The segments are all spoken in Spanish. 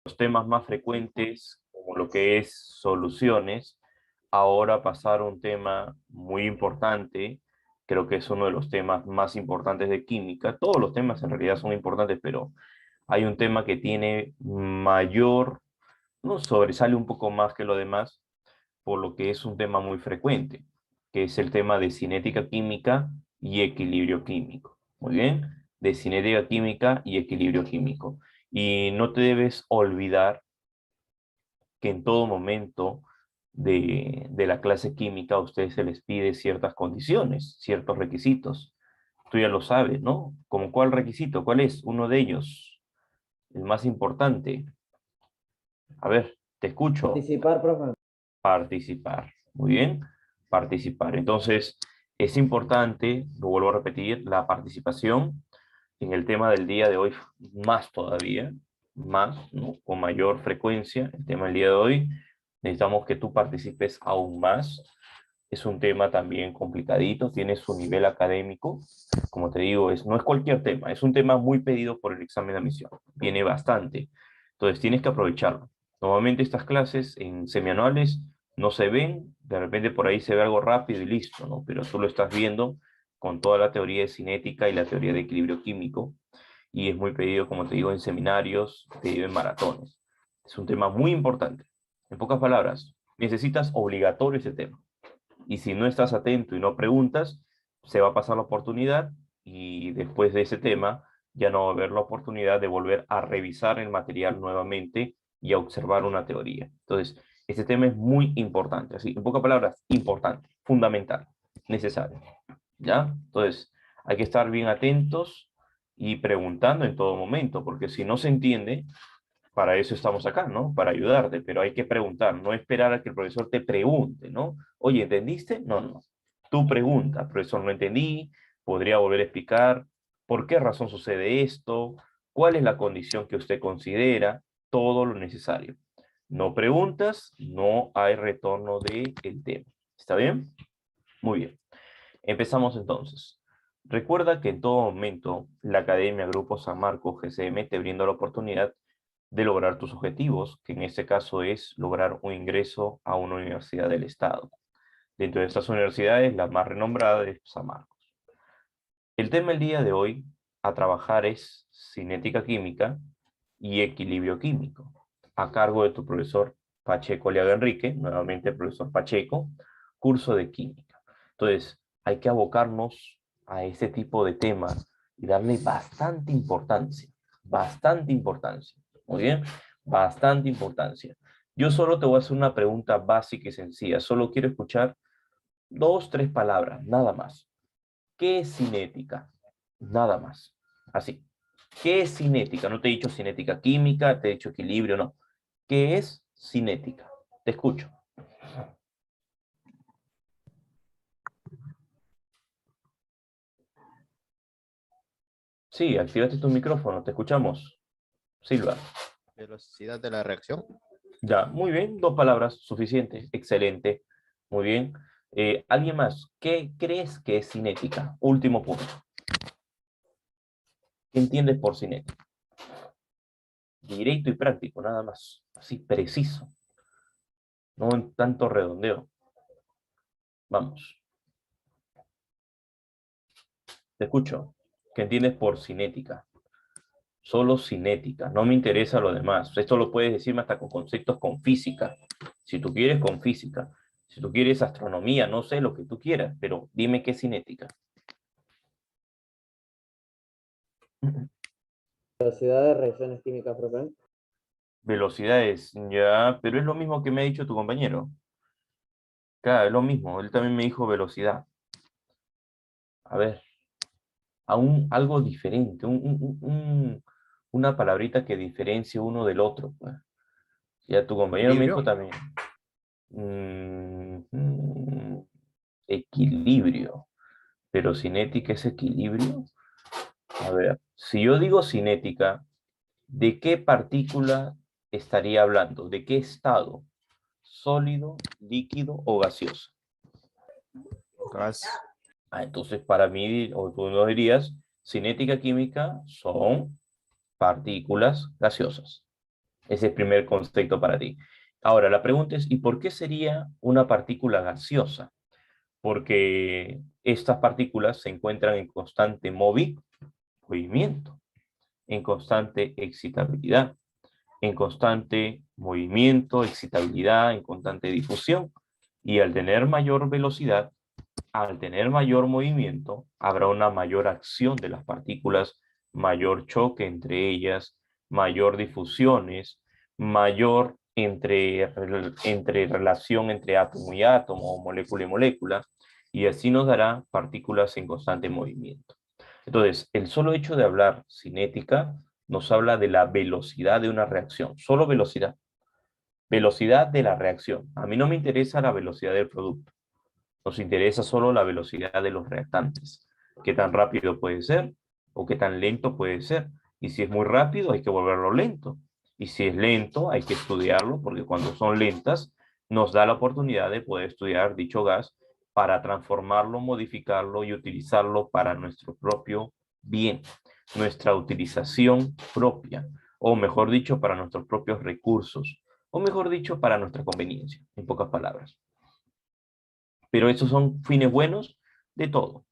los temas más frecuentes, como lo que es soluciones, ahora pasar a un tema muy importante, creo que es uno de los temas más importantes de química. Todos los temas en realidad son importantes, pero hay un tema que tiene mayor, no sobresale un poco más que lo demás, por lo que es un tema muy frecuente, que es el tema de cinética química y equilibrio químico. Muy bien, de cinética química y equilibrio químico. Y no te debes olvidar que en todo momento de la clase química a ustedes se les pide ciertas condiciones, ciertos requisitos. Tú ya lo sabes, ¿no? ¿Como cuál requisito? ¿Cuál es? Uno de ellos, el más importante. A ver, te escucho. Participar, profe. Participar. Muy bien, participar. Entonces, es importante, lo vuelvo a repetir, la participación en el tema del día de hoy, más todavía, más, ¿no? Con mayor frecuencia, el tema del día de hoy, necesitamos que tú participes aún más. Es un tema también complicadito, tiene su nivel académico, como te digo, no es cualquier tema, es un tema muy pedido por el examen de admisión, viene bastante, entonces tienes que aprovecharlo. Normalmente estas clases en semianuales no se ven, de repente por ahí se ve algo rápido y listo, ¿no? Pero tú lo estás viendo con toda la teoría de cinética y la teoría de equilibrio químico, y es muy pedido, como te digo, en seminarios, pedido en maratones. Es un tema muy importante. En pocas palabras, necesitas obligatorio ese tema. Y si no estás atento y no preguntas, se va a pasar la oportunidad y después de ese tema ya no va a haber la oportunidad de volver a revisar el material nuevamente y a observar una teoría. Entonces, este tema es muy importante, así, en pocas palabras, importante, fundamental, necesario. ¿Ya? Entonces, hay que estar bien atentos y preguntando en todo momento, porque si no se entiende, para eso estamos acá, ¿no? Para ayudarte, pero hay que preguntar, no esperar a que el profesor te pregunte, ¿no? Oye, ¿entendiste? No, no. Tú pregunta, profesor, no entendí, podría volver a explicar por qué razón sucede esto, cuál es la condición que usted considera, todo lo necesario. No preguntas, no hay retorno del tema. ¿Está bien? Muy bien. Empezamos entonces. Recuerda que en todo momento la Academia Grupo San Marcos GCM te brinda la oportunidad de lograr tus objetivos, que en este caso es lograr un ingreso a una universidad del Estado. Dentro de estas universidades, la más renombrada es San Marcos. El tema del día de hoy a trabajar es cinética química y equilibrio químico, a cargo de tu profesor Pacheco Leaga Enrique, nuevamente el profesor Pacheco, curso de química. Entonces, hay que abocarnos a este tipo de temas y darle bastante importancia, bastante importancia. Muy bien, bastante importancia. Yo solo te voy a hacer una pregunta básica y sencilla, solo quiero escuchar dos, tres palabras, nada más. ¿Qué es cinética? Nada más. Así. ¿Qué es cinética? No te he dicho cinética química, te he dicho equilibrio, no. ¿Qué es cinética? Te escucho. Sí, activaste tu micrófono, te escuchamos. Silva. Velocidad de la reacción. Ya, muy bien, dos palabras, suficiente, excelente. Muy bien. ¿Alguien más? ¿Qué crees que es cinética? Último punto. ¿Qué entiendes por cinética? Directo y práctico, nada más. Así, preciso. No en tanto redondeo. Vamos. Te escucho. ¿Qué entiendes por cinética? Solo cinética. No me interesa lo demás. Esto lo puedes decirme hasta con conceptos con física. Si tú quieres, con física. Si tú quieres astronomía, no sé lo que tú quieras, pero dime qué es cinética. Velocidad de reacciones químicas, profe. Velocidades, ya, pero es lo mismo que me ha dicho tu compañero. Claro, es lo mismo. Él también me dijo velocidad. A ver, aún algo diferente, una palabrita que diferencie uno del otro, pues. Ya tu compañero me dijo Equilibrio. también. Equilibrio. Pero cinética es equilibrio. A ver, si yo digo cinética, ¿de qué partícula estaría hablando? ¿De qué estado? ¿Sólido, líquido o gaseoso? Gas. Entonces para mí, o tú no dirías, cinética química son partículas gaseosas. Ese es el primer concepto para ti. Ahora, la pregunta es, ¿y por qué sería una partícula gaseosa? Porque estas partículas se encuentran en constante movimiento, en constante excitabilidad, en constante movimiento, excitabilidad, en constante difusión. Y al tener mayor velocidad, al tener mayor movimiento, habrá una mayor acción de las partículas, mayor choque entre ellas, mayor difusiones, mayor entre relación entre átomo y átomo, o molécula y molécula, y así nos dará partículas en constante movimiento. Entonces, el solo hecho de hablar cinética nos habla de la velocidad de una reacción, solo velocidad. Velocidad de la reacción. A mí no me interesa la velocidad del producto. Nos interesa solo la velocidad de los reactantes. Qué tan rápido puede ser o qué tan lento puede ser. Y si es muy rápido, hay que volverlo lento. Y si es lento, hay que estudiarlo porque cuando son lentas, nos da la oportunidad de poder estudiar dicho gas para transformarlo, modificarlo y utilizarlo para nuestro propio bien, nuestra utilización propia, o mejor dicho, para nuestros propios recursos, o mejor dicho, para nuestra conveniencia, en pocas palabras. Pero esos son fines buenos de todo.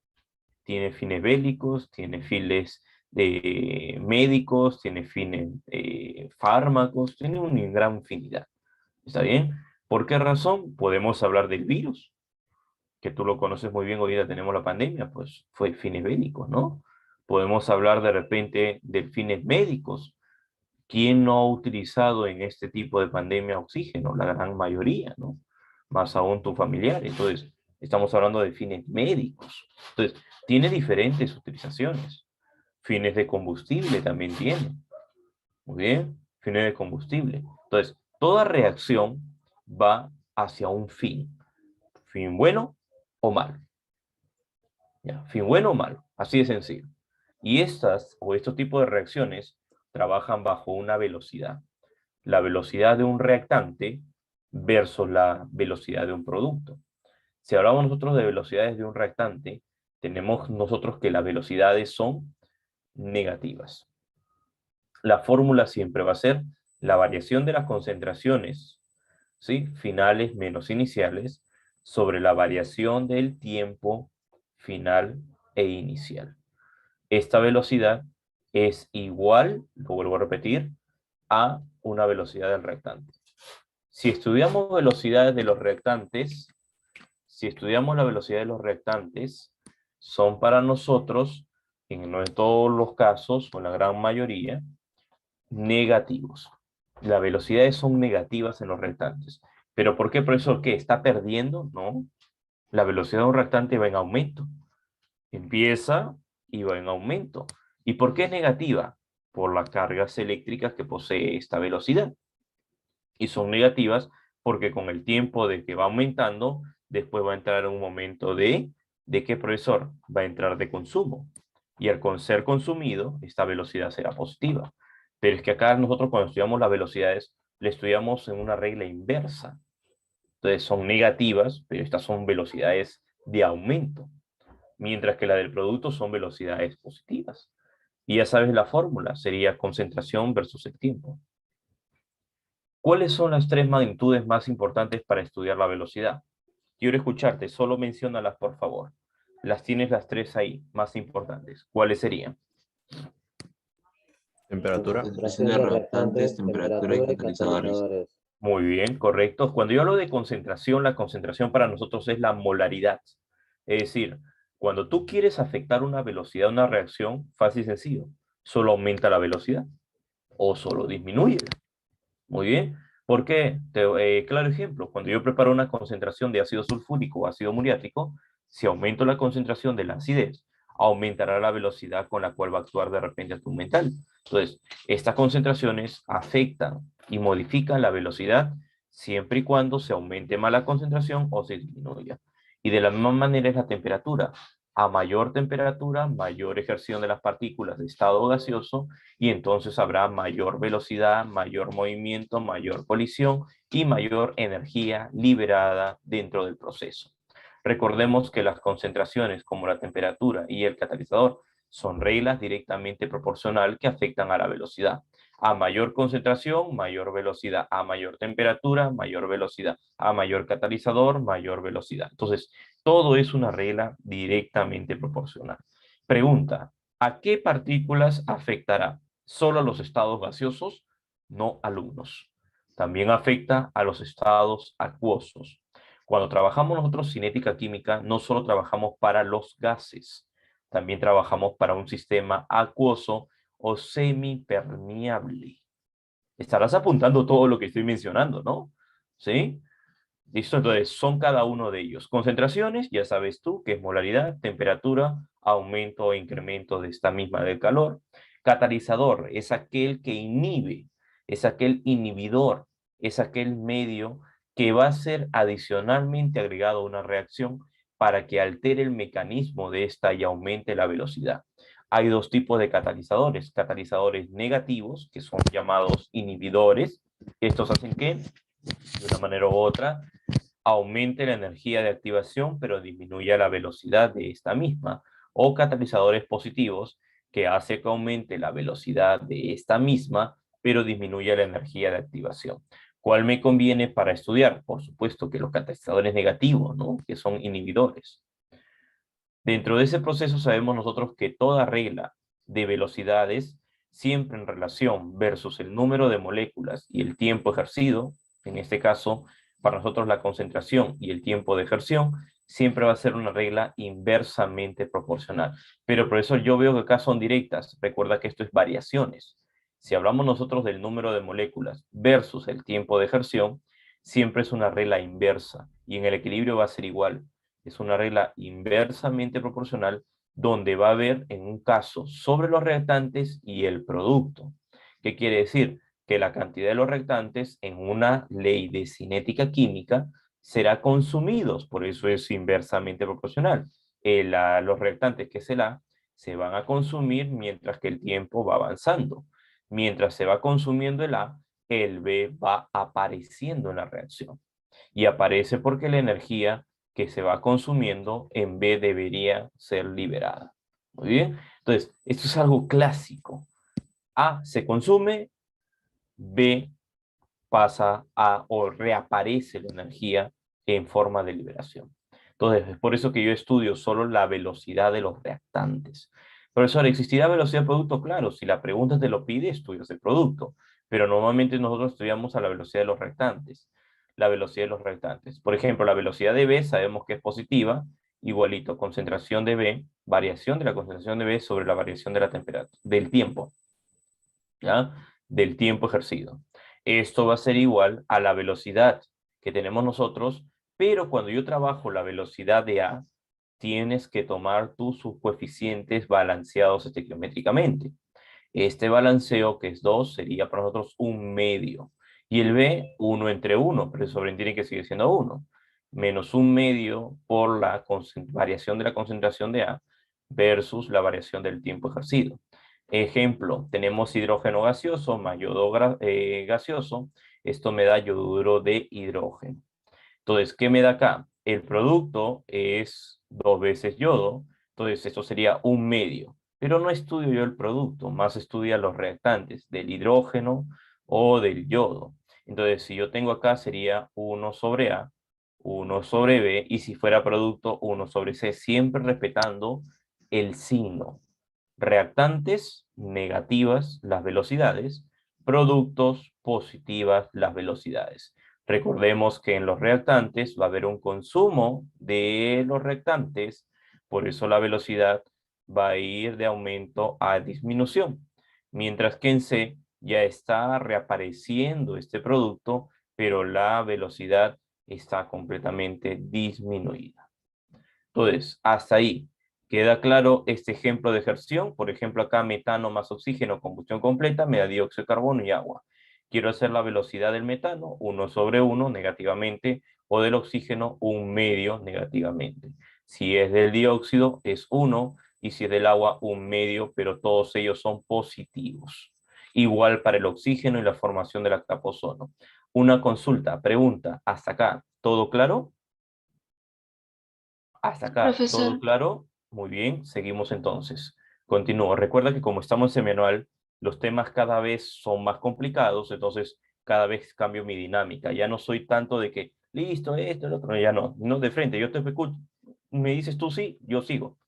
Tiene fines bélicos, tiene fines de médicos, tiene fines fármacos, tiene una gran infinidad. ¿Está bien? ¿Por qué razón? Podemos hablar del virus, que tú lo conoces muy bien, hoy día tenemos la pandemia, pues fue fines bélicos, ¿no? Podemos hablar de repente de fines médicos. ¿Quién no ha utilizado en este tipo de pandemia oxígeno? La gran mayoría, ¿no? Más aún tu familiar. Entonces, estamos hablando de fines médicos. Entonces, tiene diferentes utilizaciones. Fines de combustible también tiene. Muy bien, fines de combustible. Entonces, toda reacción va hacia un fin. Fin bueno o malo. ¿Ya? Fin bueno o malo. Así de sencillo. Y estas o estos tipos de reacciones trabajan bajo una velocidad. La velocidad de un reactante versus la velocidad de un producto. Si hablamos nosotros de velocidades de un reactante, tenemos nosotros que las velocidades son negativas. La fórmula siempre va a ser la variación de las concentraciones, ¿sí? Finales menos iniciales sobre la variación del tiempo final e inicial. Esta velocidad es igual, lo vuelvo a repetir, a una velocidad del reactante. Si estudiamos velocidades de los reactantes, si estudiamos la velocidad de los reactantes, son para nosotros, no en todos los casos, o en la gran mayoría, negativos. Las velocidades son negativas en los reactantes. ¿Pero por qué, profesor? ¿Qué? ¿Está perdiendo? No. La velocidad de un reactante va en aumento. Empieza y va en aumento. ¿Y por qué es negativa? Por las cargas eléctricas que posee esta velocidad. Y son negativas porque con el tiempo de que va aumentando, después va a entrar en un momento ¿de qué, profesor? Va a entrar de consumo. Y al ser consumido, esta velocidad será positiva. Pero es que acá nosotros cuando estudiamos las velocidades, le estudiamos en una regla inversa. Entonces son negativas, pero estas son velocidades de aumento. Mientras que la del producto son velocidades positivas. Y ya sabes la fórmula, sería concentración versus el tiempo. ¿Cuáles son las tres magnitudes más importantes para estudiar la velocidad? Quiero escucharte, solo menciónalas por favor. Las tienes las tres ahí, más importantes. ¿Cuáles serían? Temperatura. Concentración de reactantes, temperatura y catalizadores. Muy bien, correcto. Cuando yo hablo de concentración, la concentración para nosotros es la molaridad. Es decir, cuando tú quieres afectar una velocidad, una reacción, fácil y sencillo, solo aumenta la velocidad o solo disminuye. Muy bien. ¿Por qué? Claro ejemplo, cuando yo preparo una concentración de ácido sulfúrico o ácido muriático, si aumento la concentración de la acidez, aumentará la velocidad con la cual va a actuar de repente tu metal. Entonces, estas concentraciones afectan y modifican la velocidad siempre y cuando se aumente más la concentración o se disminuya. Y de la misma manera es la temperatura. A mayor temperatura, mayor ejerción de las partículas de estado gaseoso, y entonces habrá mayor velocidad, mayor movimiento, mayor colisión y mayor energía liberada dentro del proceso. Recordemos que las concentraciones como la temperatura y el catalizador son reglas directamente proporcional que afectan a la velocidad. A mayor concentración, mayor velocidad. A mayor temperatura, mayor velocidad. A mayor catalizador, mayor velocidad. Entonces, todo es una regla directamente proporcional. Pregunta, ¿a qué partículas afectará? ¿Solo a los estados gaseosos? No alumnos. También afecta a los estados acuosos. Cuando trabajamos nosotros cinética química, no solo trabajamos para los gases, también trabajamos para un sistema acuoso o semipermeable. Estarás apuntando todo lo que estoy mencionando, ¿no? ¿Sí? ¿Listo? Entonces, son cada uno de ellos. Concentraciones, ya sabes tú, que es molaridad, temperatura, aumento o incremento de esta misma del calor. Catalizador es aquel que inhibe, es aquel inhibidor, es aquel medio que va a ser adicionalmente agregado a una reacción para que altere el mecanismo de esta y aumente la velocidad. Hay dos tipos de catalizadores. Catalizadores negativos, que son llamados inhibidores. Estos hacen que, de una manera u otra, aumente la energía de activación, pero disminuya la velocidad de esta misma. O catalizadores positivos, que hace que aumente la velocidad de esta misma, pero disminuya la energía de activación. ¿Cuál me conviene para estudiar? Por supuesto que los catalizadores negativos, ¿no? Que son inhibidores. Dentro de ese proceso sabemos nosotros que toda regla de velocidades, siempre en relación versus el número de moléculas y el tiempo ejercido, en este caso, para nosotros la concentración y el tiempo de ejerción, siempre va a ser una regla inversamente proporcional. Pero por eso yo veo que acá son directas. Recuerda que esto es variaciones. Si hablamos nosotros del número de moléculas versus el tiempo de ejerción, siempre es una regla inversa y en el equilibrio va a ser igual. Es una regla inversamente proporcional donde va a haber en un caso sobre los reactantes y el producto. ¿Qué quiere decir? Que la cantidad de los reactantes en una ley de cinética química será consumidos, por eso es inversamente proporcional. Los reactantes, que es el A, se van a consumir mientras que el tiempo va avanzando. Mientras se va consumiendo el B va apareciendo en la reacción. Y aparece porque la energía que se va consumiendo en B debería ser liberada. Muy bien. Entonces, esto es algo clásico. A se consume, B pasa a o reaparece la energía en forma de liberación. Entonces, es por eso que yo estudio solo la velocidad de los reactantes. Profesor, ¿existirá velocidad de producto? Claro, si la pregunta te lo pide, estudias el producto, pero normalmente nosotros estudiamos a la velocidad de los reactantes. La velocidad de los reactantes. Por ejemplo, la velocidad de B sabemos que es positiva, igualito, concentración de B, variación de la concentración de B sobre la variación de la temperatura, del tiempo, ¿ya? Del tiempo ejercido. Esto va a ser igual a la velocidad que tenemos nosotros, pero cuando yo trabajo la velocidad de A, tienes que tomar tus coeficientes balanceados estequiométricamente. Este balanceo, que es 2, sería para nosotros un medio. Y el B, 1 entre 1, pero eso sobreentiende que sigue siendo 1. Menos un medio por la variación de la concentración de A versus la variación del tiempo ejercido. Ejemplo, tenemos hidrógeno gaseoso más yodo gaseoso. Esto me da yoduro de hidrógeno. Entonces, ¿qué me da acá? El producto es 2 veces yodo, entonces esto sería un medio. Pero no estudio yo el producto, más estudia los reactantes del hidrógeno o del yodo. Entonces, si yo tengo acá sería 1 sobre A, 1 sobre B, y si fuera producto, 1 sobre C, siempre respetando el signo. Reactantes negativas, las velocidades; productos positivas, las velocidades. Recordemos que en los reactantes va a haber un consumo de los reactantes, por eso la velocidad va a ir de aumento a disminución. Mientras que en C ya está reapareciendo este producto, pero la velocidad está completamente disminuida. Entonces, hasta ahí. ¿Queda claro este ejemplo de ejerción? Por ejemplo, acá metano más oxígeno, combustión completa, me da dióxido de carbono y agua. Quiero hacer la velocidad del metano, 1 sobre 1 negativamente, o del oxígeno, 1 medio negativamente. Si es del dióxido, es 1, y si es del agua, 1 medio, pero todos ellos son positivos. Igual para el oxígeno y la formación de la capa ozono. Una consulta, pregunta, hasta acá, ¿todo claro? Hasta acá, ¿todo Profesor, claro? Muy bien, seguimos entonces. Continúo. Recuerda que como estamos en manual, los temas cada vez son más complicados, entonces cada vez cambio mi dinámica. Ya no soy tanto de que, listo, esto, el otro, ya no, no de frente, yo te escucho, me dices tú sí, yo sigo,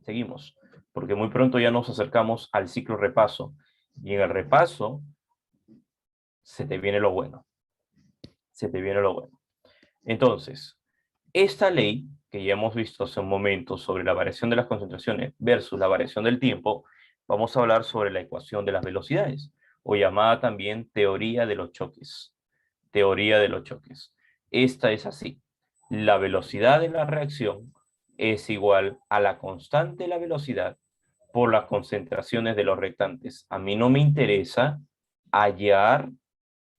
seguimos, porque muy pronto ya nos acercamos al ciclo repaso, y en el repaso se te viene lo bueno, se te viene lo bueno. Entonces, esta ley que ya hemos visto hace un momento sobre la variación de las concentraciones versus la variación del tiempo, vamos a hablar sobre la ecuación de las velocidades, o llamada también teoría de los choques. Teoría de los choques. Esta es así. La velocidad de la reacción es igual a la constante de la velocidad por las concentraciones de los reactantes. A mí no me interesa hallar,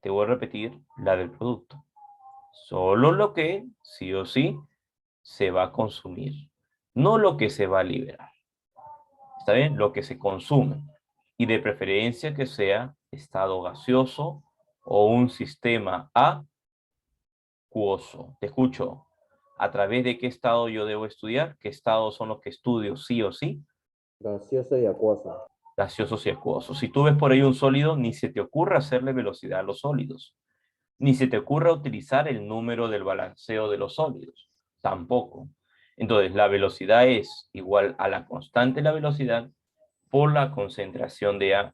te voy a repetir, la del producto. Solo lo que, sí o sí, se va a consumir, no lo que se va a liberar. ¿Está bien? Lo que se consume. Y de preferencia que sea estado gaseoso o un sistema acuoso. Te escucho. ¿A través de qué estado yo debo estudiar? ¿Qué estados son los que estudio sí o sí? Gaseoso y acuoso. Gaseosos y acuosos. Si tú ves por ahí un sólido, ni se te ocurra hacerle velocidad a los sólidos. Ni se te ocurra utilizar el número del balanceo de los sólidos. Tampoco. Entonces, la velocidad es igual a la constante de la velocidad por la concentración de A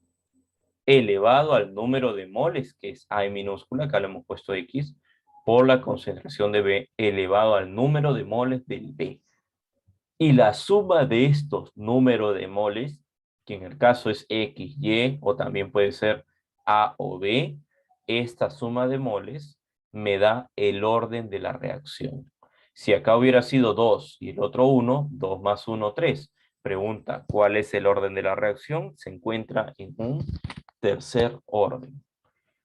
elevado al número de moles, que es A en minúscula, acá le hemos puesto X, por la concentración de B elevado al número de moles del B. Y la suma de estos números de moles, que en el caso es X, Y, o también puede ser A o B, esta suma de moles me da el orden de la reacción. Si acá hubiera sido 2 y el otro 1, 2 más 1, 3. Pregunta, ¿cuál es el orden de la reacción? Se encuentra en un tercer orden.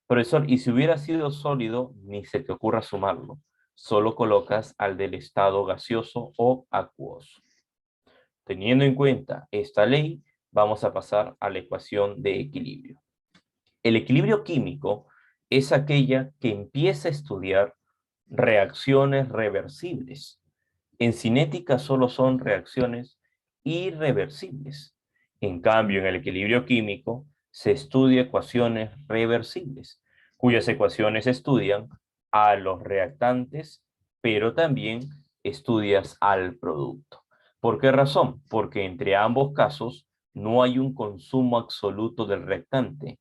Profesor, y si hubiera sido sólido, ni se te ocurra sumarlo. Solo colocas al del estado gaseoso o acuoso. Teniendo en cuenta esta ley, vamos a pasar a la ecuación de equilibrio. El equilibrio químico es aquella que empieza a estudiar reacciones reversibles. En cinética solo son reacciones irreversibles. En cambio, en el equilibrio químico se estudia ecuaciones reversibles, cuyas ecuaciones estudian a los reactantes, pero también estudias al producto. ¿Por qué razón? Porque entre ambos casos no hay un consumo absoluto del reactante,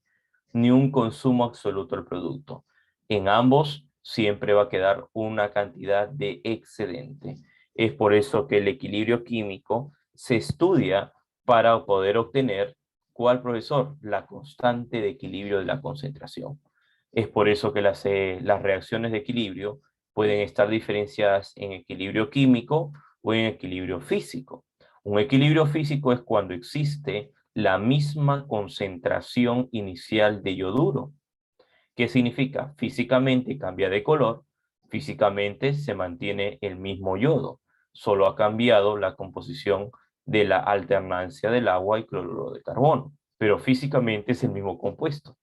ni un consumo absoluto del producto. En ambos siempre va a quedar una cantidad de excedente. Es por eso que el equilibrio químico se estudia para poder obtener, ¿cuál, profesor? La constante de equilibrio de la concentración. Es por eso que las reacciones de equilibrio pueden estar diferenciadas en equilibrio químico o en equilibrio físico. Un equilibrio físico es cuando existe la misma concentración inicial de yoduro. ¿Qué significa? Físicamente cambia de color, físicamente se mantiene el mismo yodo, solo ha cambiado la composición de la alternancia del agua y cloruro de carbono, pero físicamente es el mismo compuesto.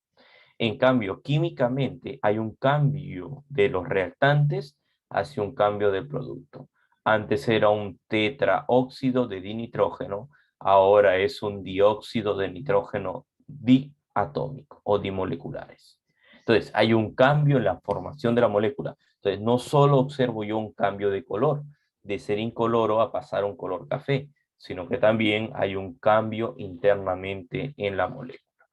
En cambio, químicamente hay un cambio de los reactantes hacia un cambio del producto. Antes era un tetraóxido de dinitrógeno, ahora es un dióxido de nitrógeno diatómico o dimoleculares. Entonces, hay un cambio en la formación de la molécula. Entonces, no solo observo yo un cambio de color, de ser incoloro a pasar a un color café, sino que también hay un cambio internamente en la molécula.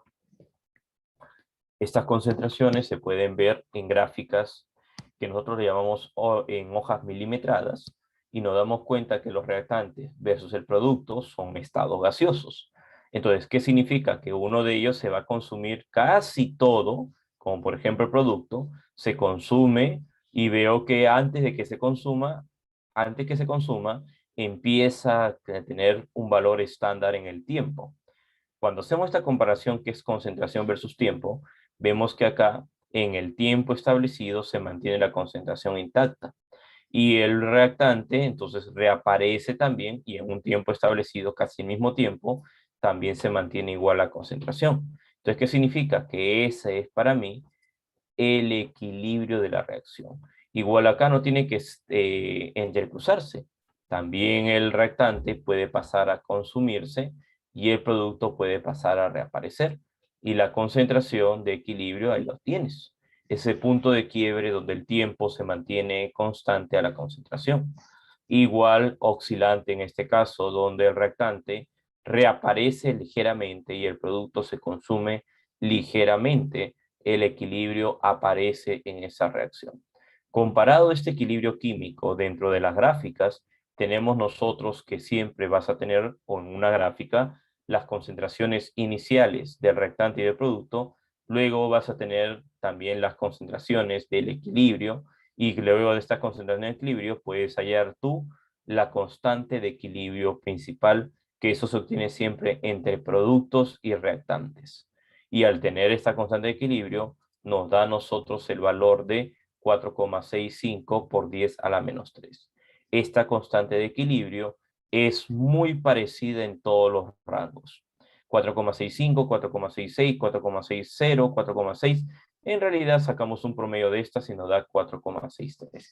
Estas concentraciones se pueden ver en gráficas que nosotros le llamamos en hojas milimetradas y nos damos cuenta que los reactantes versus el producto son estados gaseosos. Entonces, ¿qué significa? Que uno de ellos se va a consumir casi todo, como por ejemplo el producto, se consume y veo que antes que se consuma, empieza a tener un valor estándar en el tiempo. Cuando hacemos esta comparación que es concentración versus tiempo, vemos que acá en el tiempo establecido se mantiene la concentración intacta y el reactante entonces reaparece también y en un tiempo establecido, casi al mismo tiempo, también se mantiene igual la concentración. Entonces, ¿qué significa? Que ese es para mí el equilibrio de la reacción. Igual acá no tiene que entrecruzarse. También el reactante puede pasar a consumirse y el producto puede pasar a reaparecer. Y la concentración de equilibrio, ahí lo tienes. Ese punto de quiebre donde el tiempo se mantiene constante a la concentración. Igual oscilante en este caso, donde el reactante reaparece ligeramente y el producto se consume ligeramente, el equilibrio aparece en esa reacción. Comparado este equilibrio químico dentro de las gráficas, tenemos nosotros que siempre vas a tener en una gráfica las concentraciones iniciales del reactante y del producto, luego vas a tener también las concentraciones del equilibrio, y luego de esta concentración de equilibrio puedes hallar tú la constante de equilibrio principal, que eso se obtiene siempre entre productos y reactantes. Y al tener esta constante de equilibrio, nos da a nosotros el valor de 4,65 por 10 a la menos 3. Esta constante de equilibrio es muy parecida en todos los rangos. 4,65, 4,66, 4,60, 4,6. En realidad sacamos un promedio de estas y nos da 4,63.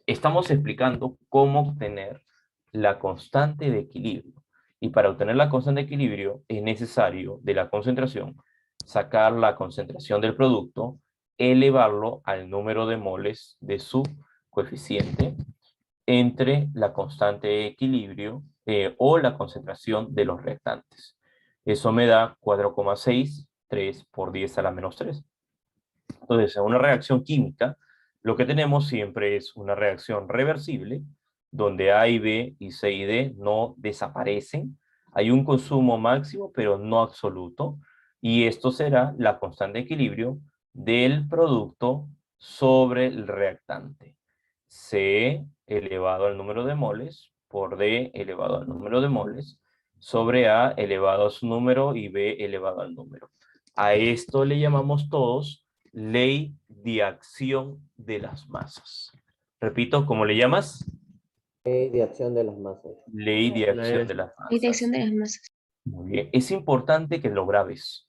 Estamos explicando cómo obtener la constante de equilibrio. Y para obtener la constante de equilibrio es necesario de la concentración sacar la concentración del producto, elevarlo al número de moles de su coeficiente entre la constante de equilibrio o la concentración de los reactantes. Eso me da 4,63 por 10 a la menos 3. Entonces, en una reacción química, lo que tenemos siempre es una reacción reversible, donde A y B y C y D no desaparecen. Hay un consumo máximo, pero no absoluto. Y esto será la constante de equilibrio del producto sobre el reactante. C elevado al número de moles por D elevado al número de moles sobre A elevado a su número y B elevado al número. A esto le llamamos todos ley de acción de las masas. Repito, ¿cómo le llamas? Ley de acción de las masas. Ley de acción de las Ley de masas. acción de las masas. Muy bien. Es importante que lo grabes,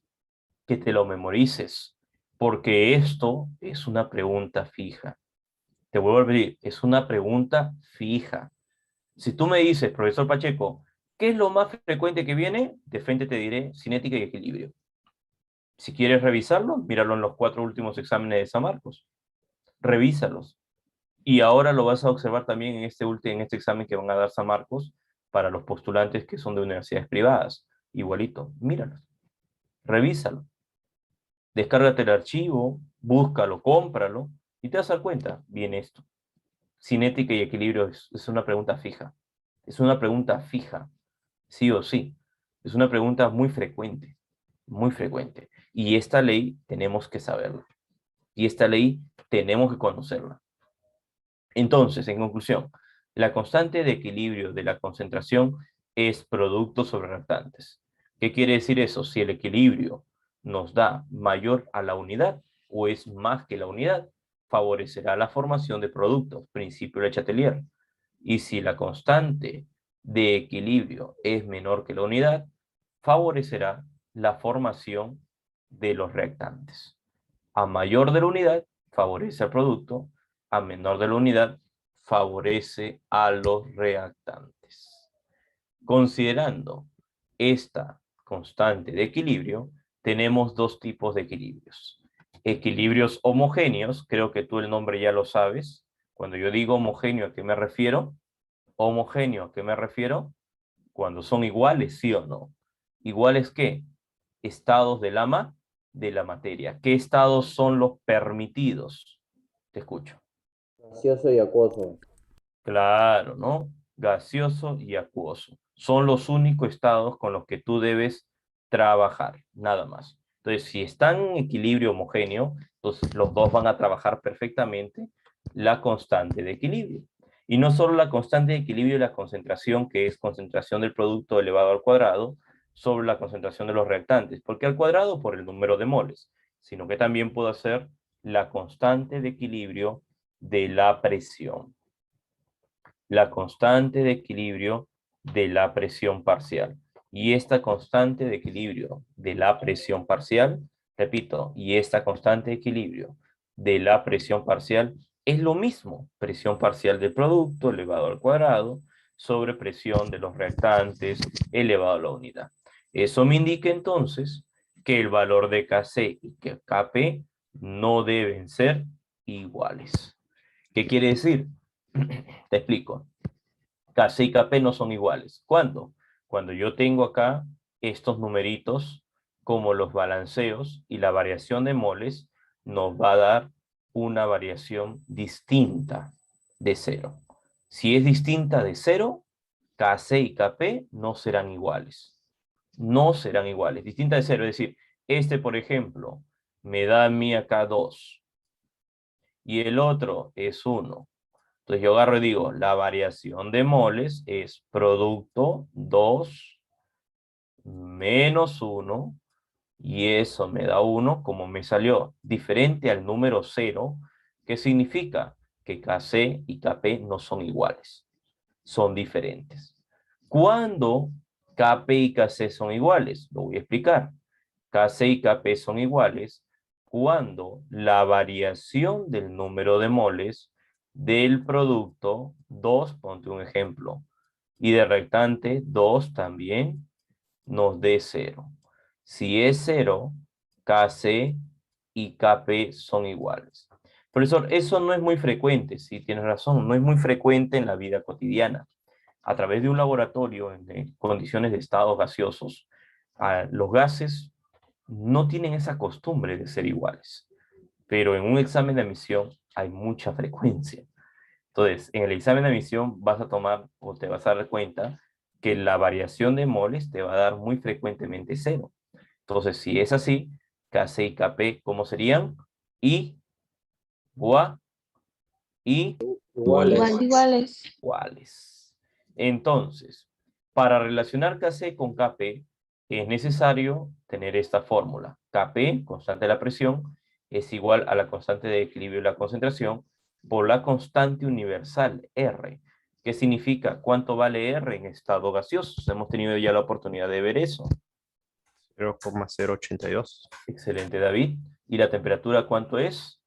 que te lo memorices, porque esto es una pregunta fija. Te vuelvo a repetir, es una pregunta fija. Si tú me dices, profesor Pacheco, ¿qué es lo más frecuente que viene? De frente te diré cinética y equilibrio. Si quieres revisarlo, míralo en los 4 últimos exámenes de San Marcos. Revísalos. Y ahora lo vas a observar también en este examen que van a dar San Marcos para los postulantes que son de universidades privadas. Igualito, míralo, revísalo. Descárgate el archivo, búscalo, cómpralo y te vas a dar cuenta, bien esto. Cinética y equilibrio es una pregunta fija. Es una pregunta fija, sí o sí. Es una pregunta muy frecuente, muy frecuente. Y esta ley tenemos que saberla. Y esta ley tenemos que conocerla. Entonces, en conclusión, la constante de equilibrio de la concentración es producto sobre reactantes. ¿Qué quiere decir eso? Si el equilibrio nos da mayor a la unidad o es más que la unidad, favorecerá la formación de productos, principio de Chatelier. Y si la constante de equilibrio es menor que la unidad, favorecerá la formación de los reactantes. A mayor de la unidad, favorece al producto; a menor de la unidad, favorece a los reactantes. Considerando esta constante de equilibrio, tenemos dos tipos de equilibrios. Equilibrios homogéneos, creo que tú el nombre ya lo sabes. Cuando yo digo homogéneo, ¿a qué me refiero? Homogéneo, ¿a qué me refiero? Cuando son iguales, ¿sí o no? ¿Iguales qué? Estados de la materia. ¿Qué estados son los permitidos? Te escucho. Gaseoso y acuoso. Claro, ¿no? Gaseoso y acuoso. Son los únicos estados con los que tú debes trabajar, nada más. Entonces, si están en equilibrio homogéneo, entonces los dos van a trabajar perfectamente la constante de equilibrio. Y no solo la constante de equilibrio y la concentración, que es concentración del producto elevado al cuadrado, sobre la concentración de los reactantes, porque al cuadrado por el número de moles, sino que también puedo hacer la constante de equilibrio de la presión. La constante de equilibrio de la presión parcial. Y esta constante de equilibrio de la presión parcial, repito, y esta constante de equilibrio de la presión parcial es lo mismo, presión parcial del producto elevado al cuadrado sobre presión de los reactantes elevado a la unidad. Eso me indica entonces que el valor de KC y que KP no deben ser iguales. ¿Qué quiere decir? Te explico. KC y KP no son iguales. ¿Cuándo? Cuando yo tengo acá estos numeritos como los balanceos y la variación de moles nos va a dar una variación distinta de 0. Si es distinta de 0, KC y KP no serán iguales. No serán iguales. Distinta de 0, es decir, este, por ejemplo, me da a mí acá 2 y el otro es 1. Entonces yo agarro y digo, la variación de moles es producto 2 menos 1, y eso me da 1 como me salió diferente al número 0, que significa que KC y KP no son iguales, son diferentes. ¿Cuándo KP y KC son iguales? Lo voy a explicar. KC y KP son iguales cuando la variación del número de moles del producto 2, ponte un ejemplo, y de reactante 2 también nos dé 0. Si es 0, KC y KP son iguales. Profesor, eso no es muy frecuente, sí, tienes razón, no es muy frecuente en la vida cotidiana. A través de un laboratorio en condiciones de estados gaseosos, los gases no tienen esa costumbre de ser iguales, pero en un examen de admisión hay mucha frecuencia. Entonces, en el examen de admisión vas a tomar o te vas a dar cuenta que la variación de moles te va a dar muy frecuentemente 0. Entonces, si es así, KC y KP, ¿cómo serían? Iguales. Iguales. Iguales. Entonces, para relacionar KC con KP, es necesario tener esta fórmula. KP, constante de la presión, es igual a la constante de equilibrio de la concentración por la constante universal R. ¿Qué significa? ¿Cuánto vale R en estado gaseoso? Hemos tenido ya la oportunidad de ver eso. 0,082. Excelente, David. ¿Y la temperatura cuánto es?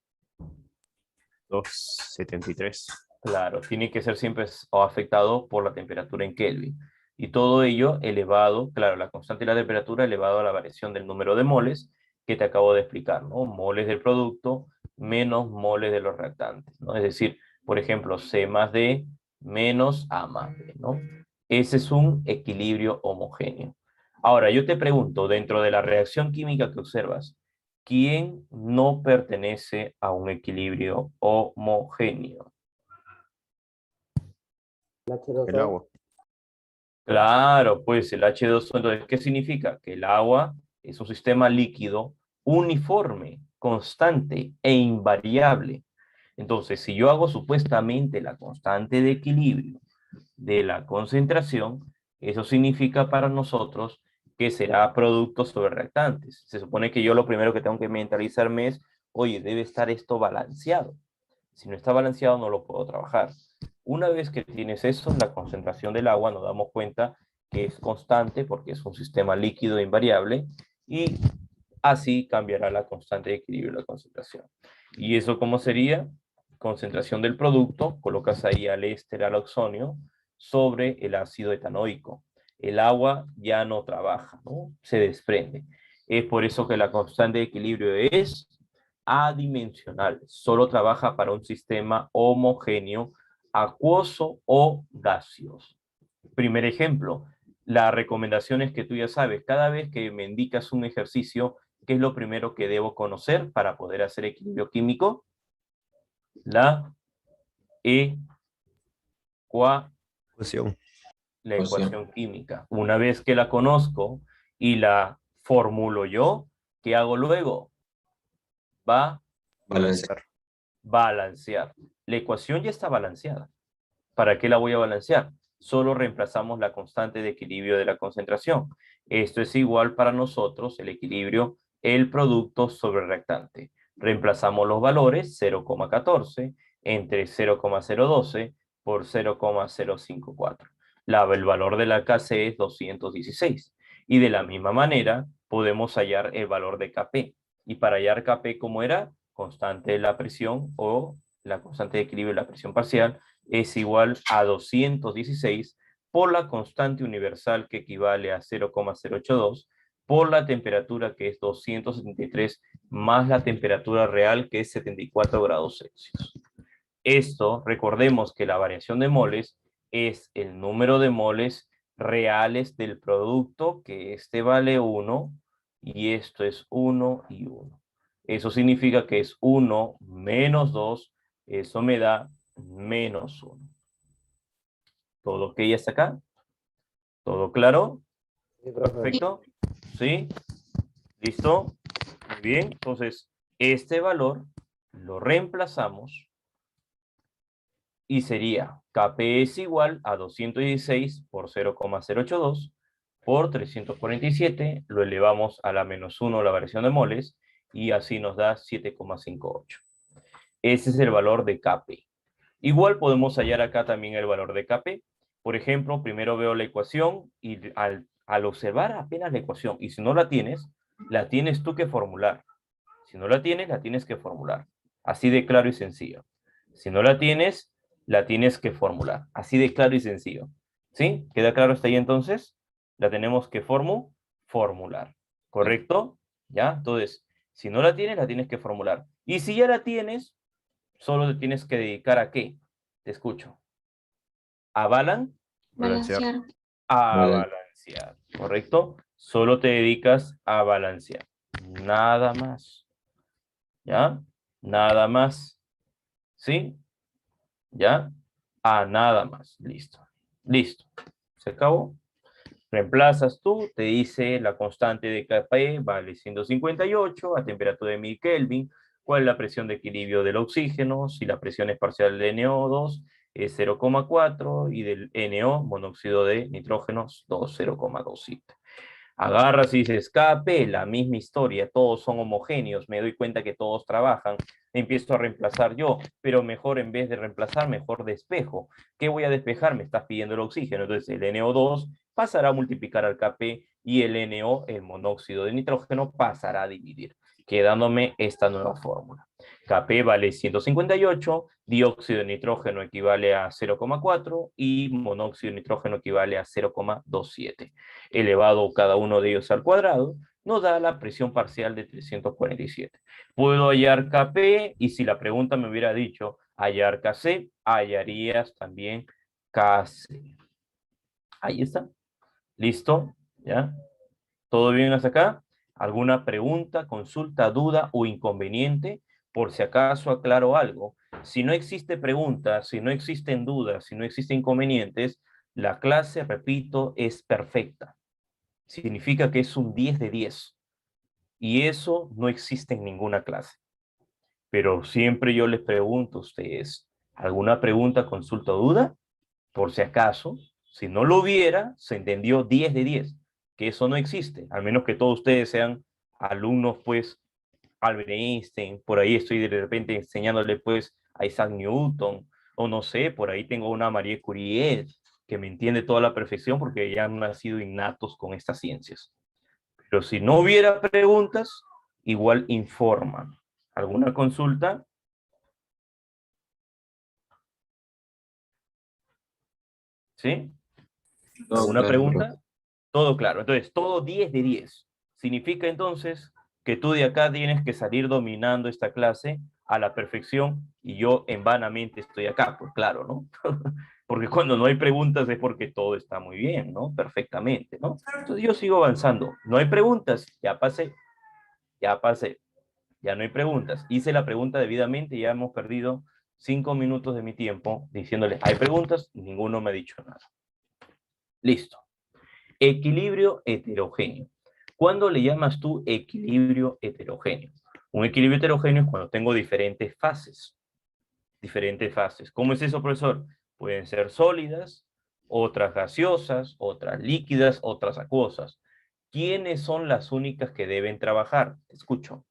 273. Claro, tiene que ser siempre afectado por la temperatura en Kelvin. Y todo ello elevado, claro, la constante de la temperatura elevado a la variación del número de moles que te acabo de explicar, ¿no? Moles del producto menos moles de los reactantes, ¿no? Es decir, por ejemplo, C más D menos A más B, ¿no? Ese es un equilibrio homogéneo. Ahora, yo te pregunto, dentro de la reacción química que observas, ¿quién no pertenece a un equilibrio homogéneo? El H2O. El agua. Claro, pues el H2O, entonces, ¿qué significa? Que el agua es un sistema líquido uniforme, constante e invariable. Entonces, si yo hago supuestamente la constante de equilibrio de la concentración, eso significa para nosotros que será producto sobre reactantes. Se supone que yo lo primero que tengo que mentalizarme es, oye, debe estar esto balanceado. Si no está balanceado, no lo puedo trabajar. Una vez que tienes eso, la concentración del agua, nos damos cuenta que es constante porque es un sistema líquido invariable y así cambiará la constante de equilibrio de la concentración. ¿Y eso cómo sería? Concentración del producto, colocas ahí al éster al oxonio sobre el ácido etanoico. El agua ya no trabaja, ¿no? Se desprende. Es por eso que la constante de equilibrio es adimensional. Solo trabaja para un sistema homogéneo, acuoso o gaseoso. Primer ejemplo, la recomendación es que tú ya sabes, cada vez que me indicas un ejercicio, ¿qué es lo primero que debo conocer para poder hacer equilibrio químico? La Fusión. ecuación química. Una vez que la conozco y la formulo yo, ¿qué hago luego? Balancear. Balancear. La ecuación ya está balanceada. ¿Para qué la voy a balancear? Solo reemplazamos la constante de equilibrio de la concentración. Esto es igual para nosotros, el equilibrio, el producto sobre reactante. Reemplazamos los valores 0,14 entre 0,012 por 0,054. El valor de la KC es 216. Y de la misma manera podemos hallar el valor de KP. Y para hallar KP, ¿cómo era? Constante de la presión o la constante de equilibrio de la presión parcial es igual a 216 por la constante universal que equivale a 0,082 por la temperatura que es 273 más la temperatura real que es 74 grados Celsius. Esto, recordemos que la variación de moles es el número de moles reales del producto, que este vale 1 y esto es 1 y 1. Eso significa que es 1 menos 2, eso me da menos 1. ¿Todo ok hasta acá? ¿Todo claro? Sí, profe. Perfecto. ¿Sí? ¿Listo? Muy bien. Entonces, este valor lo reemplazamos y sería Kp es igual a 216 por 0,082 por 347, lo elevamos a la menos 1 la variación de moles y así nos da 7,58. Ese es el valor de Kp. Igual podemos hallar acá también el valor de Kp. Por ejemplo, primero veo la ecuación y al observar apenas la ecuación, y si no la tienes tú que formular. Si no la tienes, la tienes que formular. Así de claro y sencillo. Si no la tienes que formular. Así de claro y sencillo. ¿Sí? ¿Queda claro hasta ahí entonces? La tenemos que formular. ¿Correcto? ¿Ya? Entonces, si no la tienes que formular. Y si ya la tienes, solo te tienes que dedicar a ¿qué? Te escucho. ¿A Balancear. a balancear, ¿correcto? Solo te dedicas a balancear. Nada más. ¿Ya? Nada más. ¿Sí? ¿Ya? A nada más. Listo. Listo. ¿Se acabó? Reemplazas tú, te dice la constante de Kp vale 158 a temperatura de 1000 Kelvin. ¿Cuál es la presión de equilibrio del oxígeno? Si la presión es parcial de NO2 es 0,4 y del NO, monóxido de nitrógeno, 0,27. Agarras y dices, Kp, la misma historia, todos son homogéneos, me doy cuenta que todos trabajan, empiezo a reemplazar yo, pero mejor en vez de reemplazar, mejor despejo. ¿Qué voy a despejar? Me estás pidiendo el oxígeno, entonces el NO2 pasará a multiplicar al Kp y el NO, el monóxido de nitrógeno, pasará a dividir, quedándome esta nueva fórmula. Kp vale 158, dióxido de nitrógeno equivale a 0,4 y monóxido de nitrógeno equivale a 0,27. Elevado cada uno de ellos al cuadrado, nos da la presión parcial de 347. Puedo hallar Kp y si la pregunta me hubiera dicho hallar Kc, hallarías también Kc. Ahí está. ¿Listo? ¿Ya? ¿Todo bien hasta acá? ¿Alguna pregunta, consulta, duda o inconveniente? Por si acaso aclaro algo. Si no existe pregunta, si no existen dudas, si no existen inconvenientes, la clase, repito, es perfecta. Significa que es un 10 de 10. Y eso no existe en ninguna clase. Pero siempre yo les pregunto a ustedes, ¿alguna pregunta, consulta o duda? Por si acaso, si no lo hubiera, se entendió 10 de 10, que eso no existe, al menos que todos ustedes sean alumnos, pues, Albert Einstein, por ahí estoy de repente enseñándole, pues, a Isaac Newton, o no sé, por ahí tengo una Marie Curie, que me entiende toda la perfección porque ya han nacido innatos con estas ciencias. Pero si no hubiera preguntas, igual informan. ¿Alguna consulta? ¿Sí? Todo ¿Alguna claro, profe. pregunta? Todo claro. Entonces, todo 10 de 10. Significa entonces que tú de acá tienes que salir dominando esta clase a la perfección y yo en vanamente estoy acá. Pues claro, ¿no? Porque cuando no hay preguntas es porque todo está muy bien, ¿no? Perfectamente, ¿no? Entonces yo sigo avanzando. No hay preguntas, ya pasé, ya pasé. Ya no hay preguntas. Hice la pregunta debidamente y ya hemos perdido 5 minutos de mi tiempo diciéndoles, ¿hay preguntas? Ninguno me ha dicho nada. Listo. Equilibrio heterogéneo. ¿Cuándo le llamas tú equilibrio heterogéneo? Un equilibrio heterogéneo es cuando tengo diferentes fases. Diferentes fases. ¿Cómo es eso, profesor? Pueden ser sólidas, otras gaseosas, otras líquidas, otras acuosas. ¿Quiénes son las únicas que deben trabajar? Te escucho.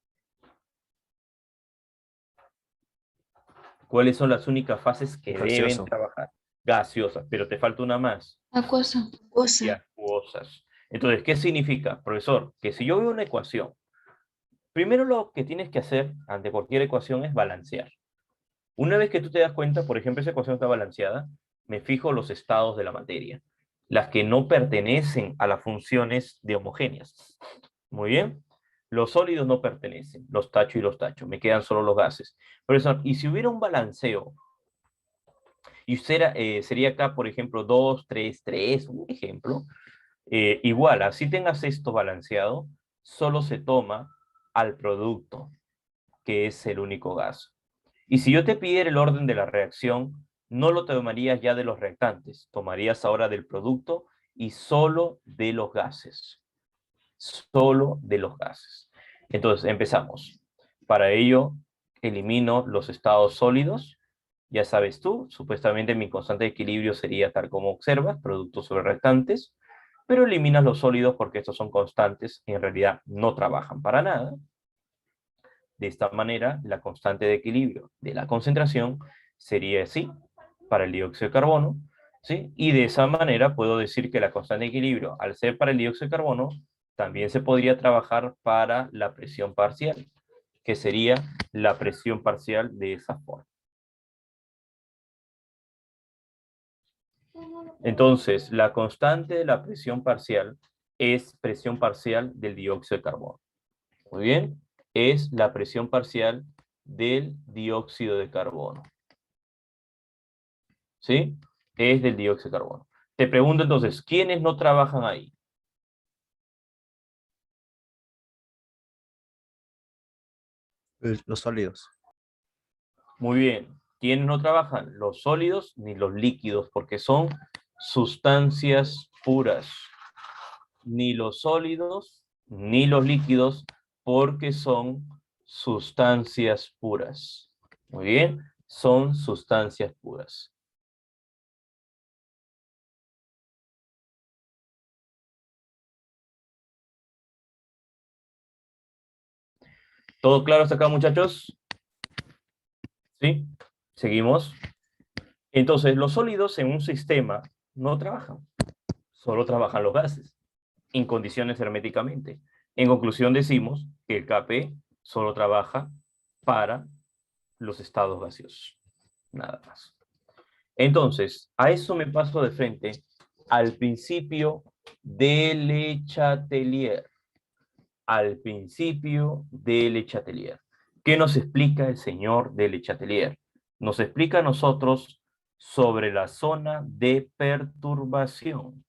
¿Cuáles son las únicas fases que deben Gaseoso. trabajar? Gaseosas, pero te falta una más. Acuosa. Y acuosas. Entonces, ¿qué significa, profesor? Que si yo veo una ecuación, primero lo que tienes que hacer ante cualquier ecuación es balancear. Una vez que tú te das cuenta, por ejemplo, esa ecuación está balanceada, me fijo los estados de la materia. las que no pertenecen a las funciones de homogéneas. Muy bien. Los sólidos no pertenecen, los tacho y los tacho, me quedan solo los gases. Por eso, y si hubiera un balanceo, y sería acá, por ejemplo, 2, 3, 3, un ejemplo, igual, así tengas esto balanceado, solo se toma al producto, que es el único gas. Y si yo te pidiera el orden de la reacción, no lo tomarías ya de los reactantes, tomarías ahora del producto y solo de los gases. Solo de los gases. Entonces, empezamos. Para ello, elimino los estados sólidos. Ya sabes tú, supuestamente mi constante de equilibrio sería tal como observas, productos sobre reactantes, pero eliminas los sólidos porque estos son constantes y en realidad no trabajan para nada. De esta manera, la constante de equilibrio de la concentración sería así para el dióxido de carbono, ¿sí? Y de esa manera puedo decir que la constante de equilibrio, al ser para el dióxido de carbono, también se podría trabajar para la presión parcial, que sería la presión parcial de esa forma. Entonces, la constante de la presión parcial es presión parcial del dióxido de carbono. Muy bien, es la presión parcial del dióxido de carbono. ¿Sí? Es del dióxido de carbono. Te pregunto entonces, ¿quiénes no trabajan ahí? Los sólidos. Muy bien. ¿Quiénes no trabajan? Los sólidos ni los líquidos, porque son sustancias puras. Ni los sólidos ni los líquidos, porque son sustancias puras. Muy bien, son sustancias puras. ¿Todo claro hasta acá, muchachos? ¿Sí? Seguimos. Entonces, los sólidos en un sistema no trabajan. Solo trabajan los gases, en condiciones herméticamente. En conclusión, decimos que el Kp solo trabaja para los estados gaseosos. Nada más. Entonces, a eso me paso de frente al principio de Le Chatelier. Al principio de Le Chatelier. ¿Qué nos explica el señor de Le Chatelier? Nos explica a nosotros sobre la zona de perturbación.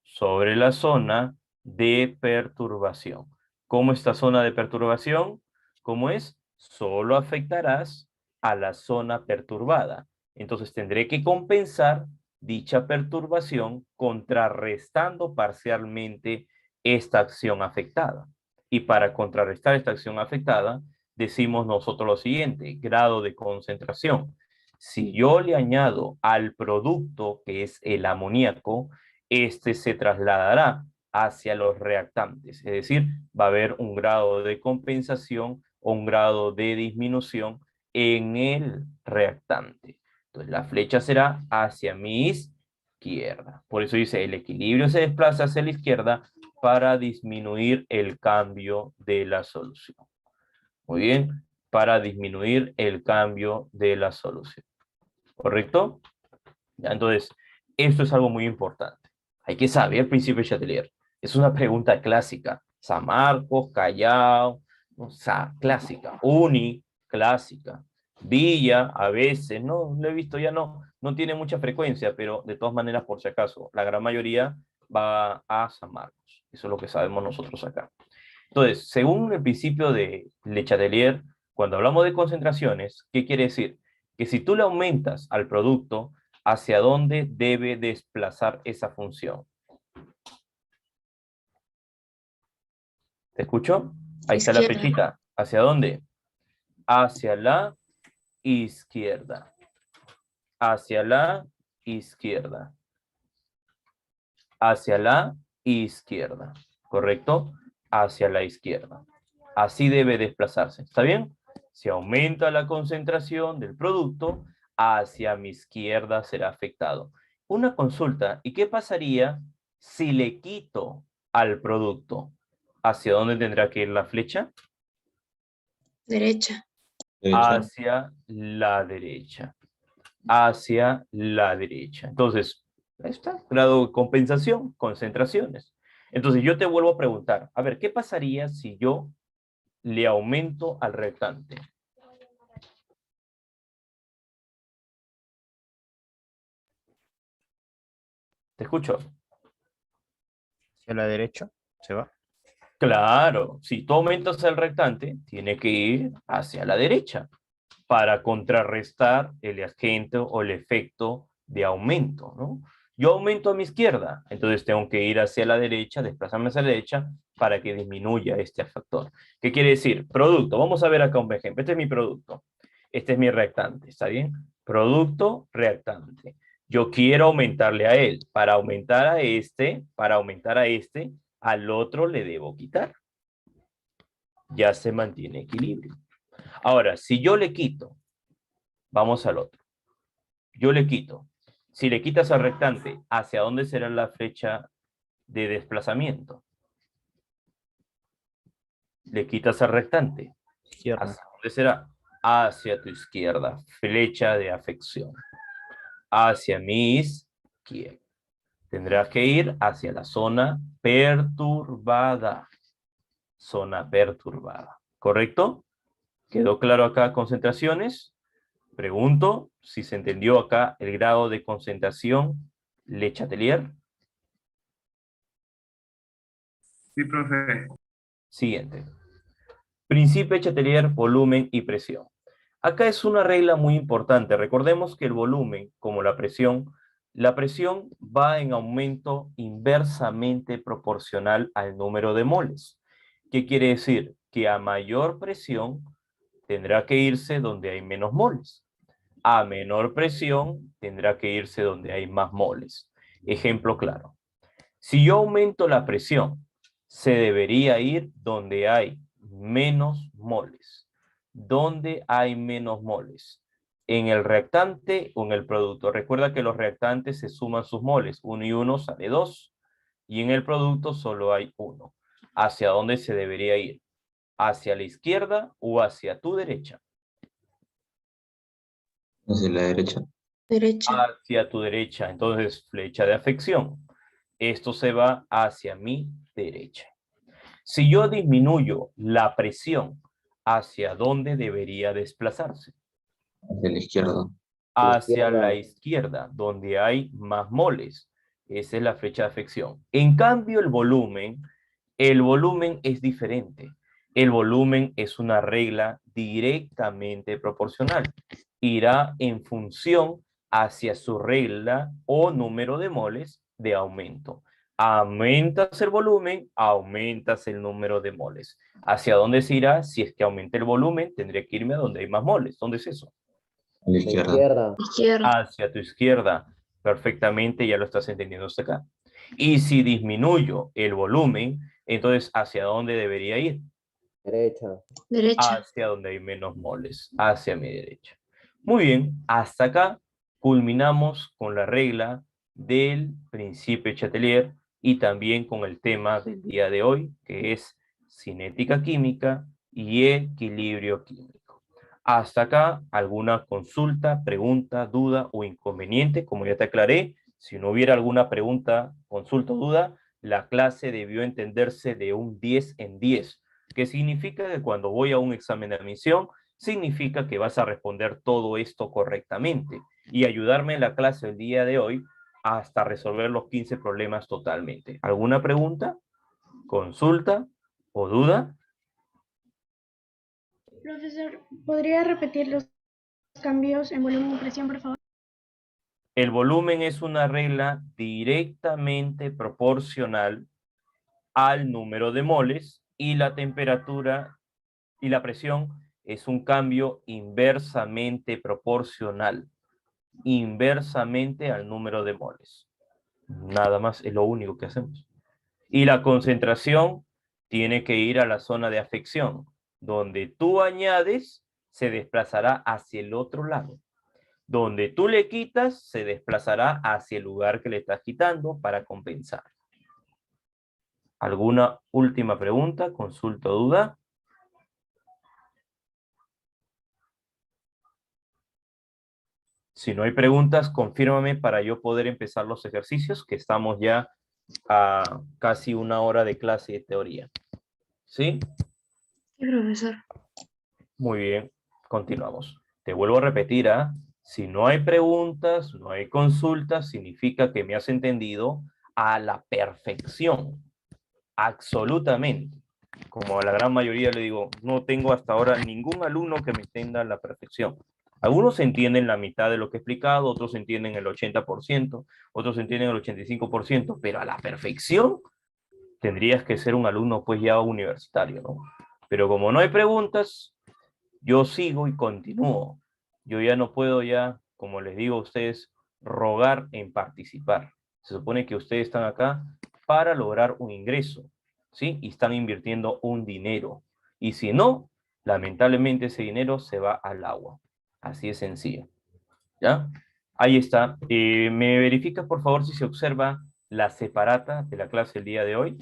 Sobre la zona de perturbación. ¿Cómo esta zona de perturbación? ¿Cómo es? Solo afectarás a la zona perturbada. Entonces tendré que compensar dicha perturbación contrarrestando parcialmente esta acción afectada. Y para contrarrestar esta acción afectada, decimos nosotros lo siguiente, grado de concentración. Si yo le añado al producto, que es el amoníaco, este se trasladará hacia los reactantes, es decir, va a haber un grado de compensación o un grado de disminución en el reactante. Entonces la flecha será hacia mi izquierda. Por eso dice, el equilibrio se desplaza hacia la izquierda para disminuir el cambio de la solución. Muy bien, para disminuir el cambio de la solución. ¿Correcto? Ya, entonces, esto es algo muy importante. Hay que saber el principio de Chatelier. Es una pregunta clásica. San Marcos, Callao, o sea, clásica. Uni, clásica. Villa, a veces, no, lo he visto ya no tiene mucha frecuencia, pero de todas maneras, por si acaso, la gran mayoría va a San Marcos. Eso es lo que sabemos nosotros acá. Entonces, según el principio de Le Chatelier, cuando hablamos de concentraciones, ¿qué quiere decir? Que si tú le aumentas al producto, ¿hacia dónde debe desplazar esa función? ¿Te escucho? Ahí está la Izquierda. flechita. ¿Hacia dónde? Hacia la izquierda. Hacia la izquierda. Hacia la izquierda. ¿Correcto? Hacia la izquierda. Así debe desplazarse. ¿Está bien? Si aumenta la concentración del producto, hacia mi izquierda será afectado. Una consulta, ¿y qué pasaría si le quito al producto? ¿Hacia dónde tendrá que ir la flecha? Derecha. Hacia la derecha. Hacia la derecha. Entonces, Ahí está, grado de compensación, concentraciones. Entonces yo te vuelvo a preguntar, a ver, ¿qué pasaría si yo le aumento al reactante? ¿Te escucho? Hacia la derecha, se va. Claro, si tú aumentas el reactante, tiene que ir hacia la derecha para contrarrestar el agente o el efecto de aumento, ¿no? Yo aumento a mi izquierda, entonces tengo que ir hacia la derecha, desplazarme hacia la derecha para que disminuya este factor. ¿Qué quiere decir? Producto. Vamos a ver acá un ejemplo. Este es mi producto. Este es mi reactante, ¿está bien? Producto, reactante. Yo quiero aumentarle a él. Para aumentar a este, al otro le debo quitar. Ya se mantiene equilibrio. Ahora, si yo le quito, vamos al otro. Yo le quito. Si le quitas al reactante, ¿hacia dónde será la flecha de desplazamiento? Le quitas al reactante. Izquierda. ¿Hacia dónde será? Hacia tu izquierda. Flecha de afección. Hacia mi izquierda. Tendrás que ir hacia la zona perturbada. Zona perturbada. ¿Correcto? ¿Quedó claro acá concentraciones? Pregunto si se entendió acá el grado de concentración Le Chatelier. Sí, profe. Siguiente. Principio de Chatelier, volumen y presión. Acá es una regla muy importante. Recordemos que el volumen, como la presión va en aumento inversamente proporcional al número de moles. ¿Qué quiere decir? Que a mayor presión tendrá que irse donde hay menos moles. A menor presión tendrá que irse donde hay más moles. Ejemplo claro. Si yo aumento la presión, se debería ir donde hay menos moles. ¿Dónde hay menos moles? ¿En el reactante o en el producto? Recuerda que los reactantes se suman sus moles. 1 y 1 sale 2. Y en el producto solo hay 1. ¿Hacia dónde se debería ir? ¿Hacia la izquierda o hacia tu derecha? Hacia la derecha. Derecha. Hacia tu derecha. Entonces, flecha de afección. Esto se va hacia mi derecha. Si yo disminuyo la presión, ¿hacia dónde debería desplazarse? Hacia la izquierda. Hacia la izquierda, donde hay más moles. Esa es la flecha de afección. En cambio, el volumen es diferente. El volumen es una regla directamente proporcional. Irá en función hacia su regla o número de moles de aumento. Aumentas el volumen, aumentas el número de moles. ¿Hacia dónde se irá? Si es que aumenta el volumen, tendré que irme a donde hay más moles. ¿Dónde es eso? A la izquierda. Izquierda. Hacia tu izquierda. Perfectamente, ya lo estás entendiendo hasta acá. Y si disminuyo el volumen, entonces, ¿hacia dónde debería ir? Derecha. Derecha. Hacia donde hay menos moles, hacia mi derecha. Muy bien, hasta acá culminamos con la regla del principio de Chatelier y también con el tema del día de hoy, que es cinética química y equilibrio químico. Hasta acá, ¿alguna consulta, pregunta, duda o inconveniente? Como ya te aclaré, si no hubiera alguna pregunta, consulta o duda, la clase debió entenderse de un 10 en 10, que significa que cuando voy a un examen de admisión, significa que vas a responder todo esto correctamente y ayudarme en la clase el día de hoy hasta resolver los 15 problemas totalmente. ¿Alguna pregunta, consulta o duda? Profesor, ¿podría repetir los cambios en volumen y presión, por favor? El volumen es una regla directamente proporcional al número de moles y la temperatura y la presión es un cambio inversamente proporcional, inversamente al número de moles. Nada más, es lo único que hacemos. Y la concentración tiene que ir a la zona de afección. Donde tú añades, se desplazará hacia el otro lado. Donde tú le quitas, se desplazará hacia el lugar que le estás quitando para compensar. ¿Alguna última pregunta, consulta o duda? Si no hay preguntas, confírmame para yo poder empezar los ejercicios, que estamos ya a casi 1 hora de clase de teoría. ¿Sí? Sí, profesor. Muy bien, continuamos. Te vuelvo a repetir, ¿ah? Si no hay preguntas, no hay consultas, significa que me has entendido a la perfección. Absolutamente. Como a la gran mayoría le digo, no tengo hasta ahora ningún alumno que me entienda a la perfección. Algunos entienden la mitad de lo que he explicado, otros entienden el 80%, otros entienden el 85%, pero a la perfección tendrías que ser un alumno pues ya universitario, ¿no? Pero como no hay preguntas, yo sigo y continúo. Yo ya no puedo ya, como les digo a ustedes, rogar en participar. Se supone que ustedes están acá para lograr un ingreso, ¿sí? Y están invirtiendo un dinero. Y si no, lamentablemente ese dinero se va al agua. Así de sencillo. ¿Ya? Ahí está. ¿Me verificas, por favor, si se observa la separata de la clase el día de hoy?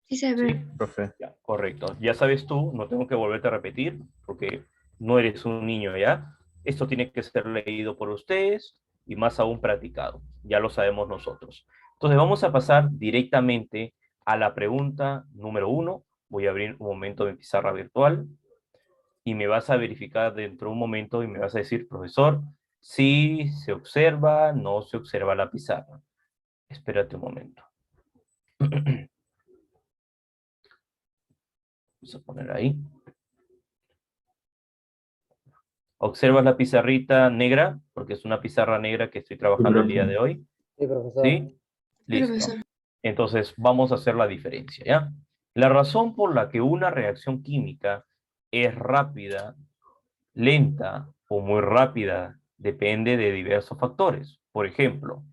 Sí se Sí, ve. Profe. ya, correcto. Ya sabes tú, no tengo que volverte a repetir, porque no eres un niño ya. Esto tiene que ser leído por ustedes y más aún practicado. Ya lo sabemos nosotros. Entonces vamos a pasar directamente a la pregunta número 1. Voy a abrir un momento mi pizarra virtual y me vas a verificar dentro de un momento y me vas a decir, profesor, si se observa, no se observa la pizarra. Espérate un momento. Vamos a poner ahí. ¿Observas la pizarrita negra? Porque es una pizarra negra que estoy trabajando el día de hoy. Sí, profesor. ¿Sí? Sí, Listo. profesor. Entonces, vamos a hacer la diferencia, ¿ya? La razón por la que una reacción química es rápida, lenta o muy rápida depende de diversos factores. Por ejemplo,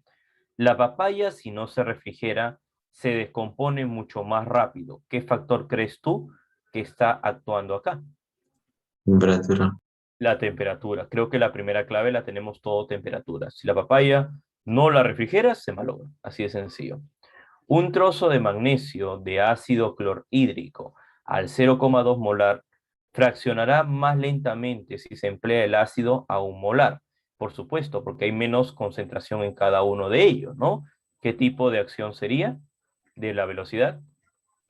la papaya, si no se refrigera, se descompone mucho más rápido. ¿Qué factor crees tú que está actuando acá? Temperatura. La temperatura. Creo que la primera clave la tenemos todo temperatura. Si la papaya no la refrigeras, se malogra. Así de sencillo. Un trozo de magnesio de ácido clorhídrico al 0,2 molar fraccionará más lentamente si se emplea el ácido a 1 molar. Por supuesto, porque hay menos concentración en cada uno de ellos, ¿no? ¿Qué tipo de acción sería? De la velocidad.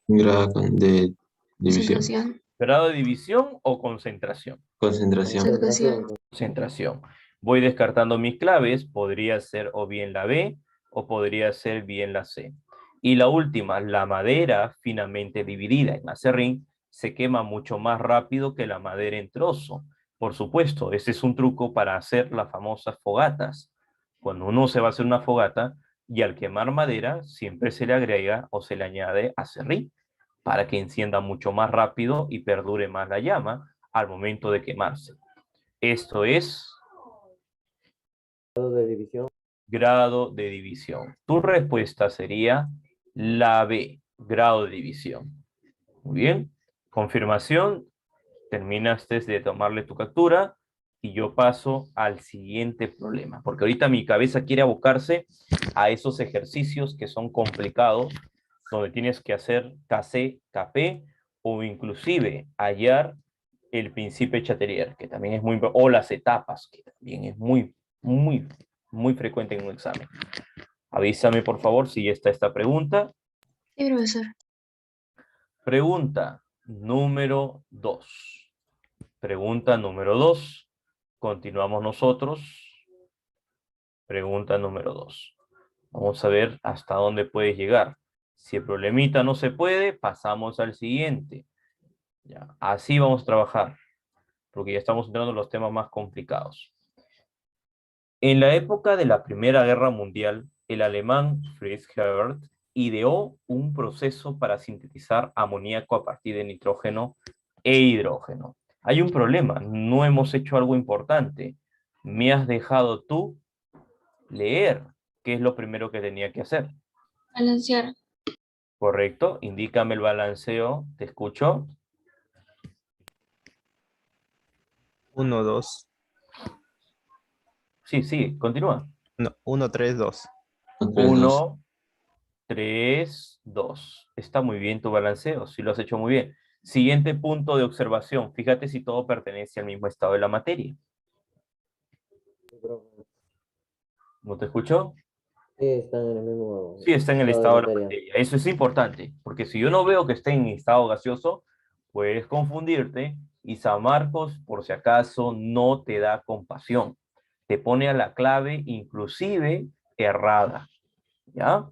Grado de división. Concentración. ¿Grado de división o concentración? Concentración. Concentración. Concentración. Voy descartando mis claves, podría ser o bien la B o podría ser bien la C. Y la última, la madera finamente dividida en acerrín se quema mucho más rápido que la madera en trozo. Por supuesto, ese es un truco para hacer las famosas fogatas. Cuando uno se va a hacer una fogata y al quemar madera siempre se le agrega o se le añade acerrín para que encienda mucho más rápido y perdure más la llama al momento de quemarse. Esto es Grado de división. grado de división. Tu respuesta sería la B, grado de división. Muy bien. Confirmación. Terminaste de tomarle tu captura y yo paso al siguiente problema, porque ahorita mi cabeza quiere abocarse a esos ejercicios que son complicados, donde tienes que hacer KC, KP o inclusive hallar el principio de Chatelier, que también es muy, o las etapas, que también es muy frecuente en un examen. Avísame, por favor, si ya está esta pregunta. Sí, profesor. Pregunta número 2. Pregunta número 2. Continuamos nosotros. Pregunta número 2. Vamos a ver hasta dónde puedes llegar. Si el problemita no se puede, pasamos al siguiente. Ya, así vamos a trabajar, porque ya estamos entrando en los temas más complicados. En la época de la Primera Guerra Mundial, el alemán Fritz Hebert ideó un proceso para sintetizar amoníaco a partir de nitrógeno e hidrógeno. Hay un problema, no hemos hecho algo importante. Me has dejado tú leer, ¿qué es lo primero que tenía que hacer? Balancear. Correcto, indícame el balanceo, te escucho. 1, 2. Sí, continúa. No, 1, 3, 2. 1, 3, 2. Está muy bien tu balanceo, sí lo has hecho muy bien. Siguiente punto de observación. Fíjate si todo pertenece al mismo estado de la materia. profe. ¿No te escucho? Sí, están en el mismo Sí, está en el estado estado de de la materia. materia. Eso es importante, porque si yo no veo que esté en estado gaseoso, puedes confundirte y San Marcos, por si acaso, no te da compasión. Te pone a la clave inclusive errada, ¿ya?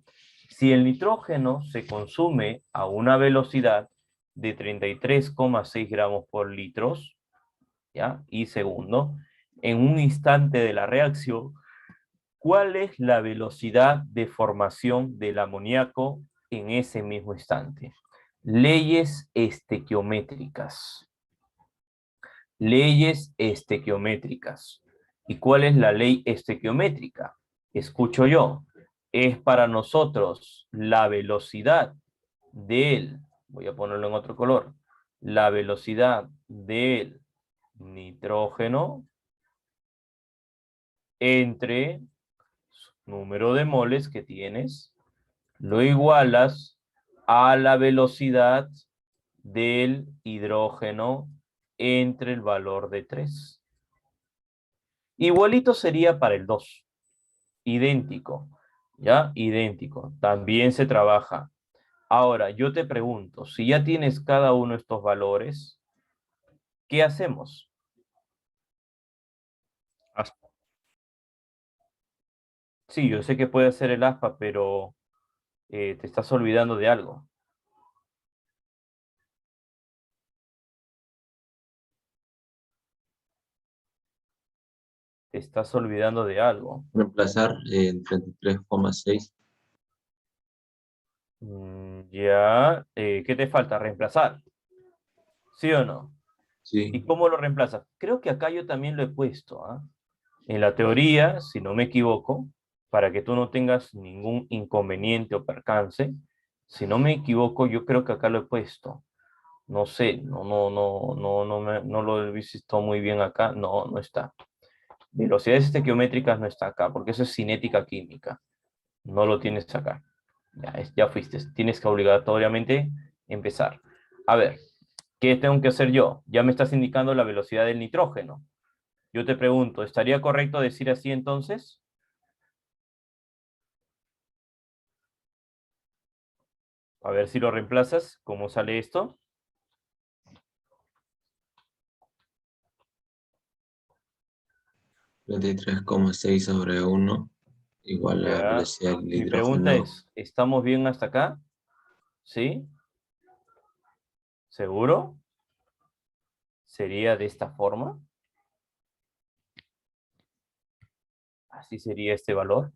Si el nitrógeno se consume a una velocidad de 33,6 gramos por litros, ¿ya? Y segundo, en un instante de la reacción, ¿cuál es la velocidad de formación del amoníaco en ese mismo instante? Leyes estequiométricas. Leyes estequiométricas. ¿Y cuál es la ley estequiométrica? Escucho yo. Es para nosotros la velocidad del, voy a ponerlo en otro color, la velocidad del nitrógeno entre número de moles que tienes, lo igualas a la velocidad del hidrógeno entre el valor de 3. Igualito sería para el 2. Idéntico. ¿Ya? Idéntico. También se trabaja. Ahora, yo te pregunto, si ya tienes cada uno de estos valores, ¿qué hacemos? Aspa. Sí, yo sé que puede hacer el aspa, pero te estás olvidando de algo. Te estás olvidando de algo. Reemplazar el 33,6. Ya, ¿qué te falta? Reemplazar. ¿Sí o no? Sí. ¿Y cómo lo reemplazas? Creo que acá yo también lo he puesto, ¿ah? En la teoría, si no me equivoco, para que tú no tengas ningún inconveniente o percance, si no me equivoco, yo creo que acá lo he puesto. No sé, no lo he visto muy bien acá. No, no está. Velocidades estequiométricas no está acá, porque eso es cinética química. No lo tienes acá. Ya, ya fuiste. Tienes que obligatoriamente empezar. A ver, ¿qué tengo que hacer yo? Ya me estás indicando la velocidad del nitrógeno. Yo te pregunto, ¿estaría correcto decir así entonces? A ver si lo reemplazas. ¿Cómo sale esto? $33,6/1 igual a la Ya. velocidad del Mi pregunta hidrógeno. es, ¿estamos bien hasta acá? ¿Sí? ¿Seguro? ¿Sería de esta forma? ¿Así sería este valor?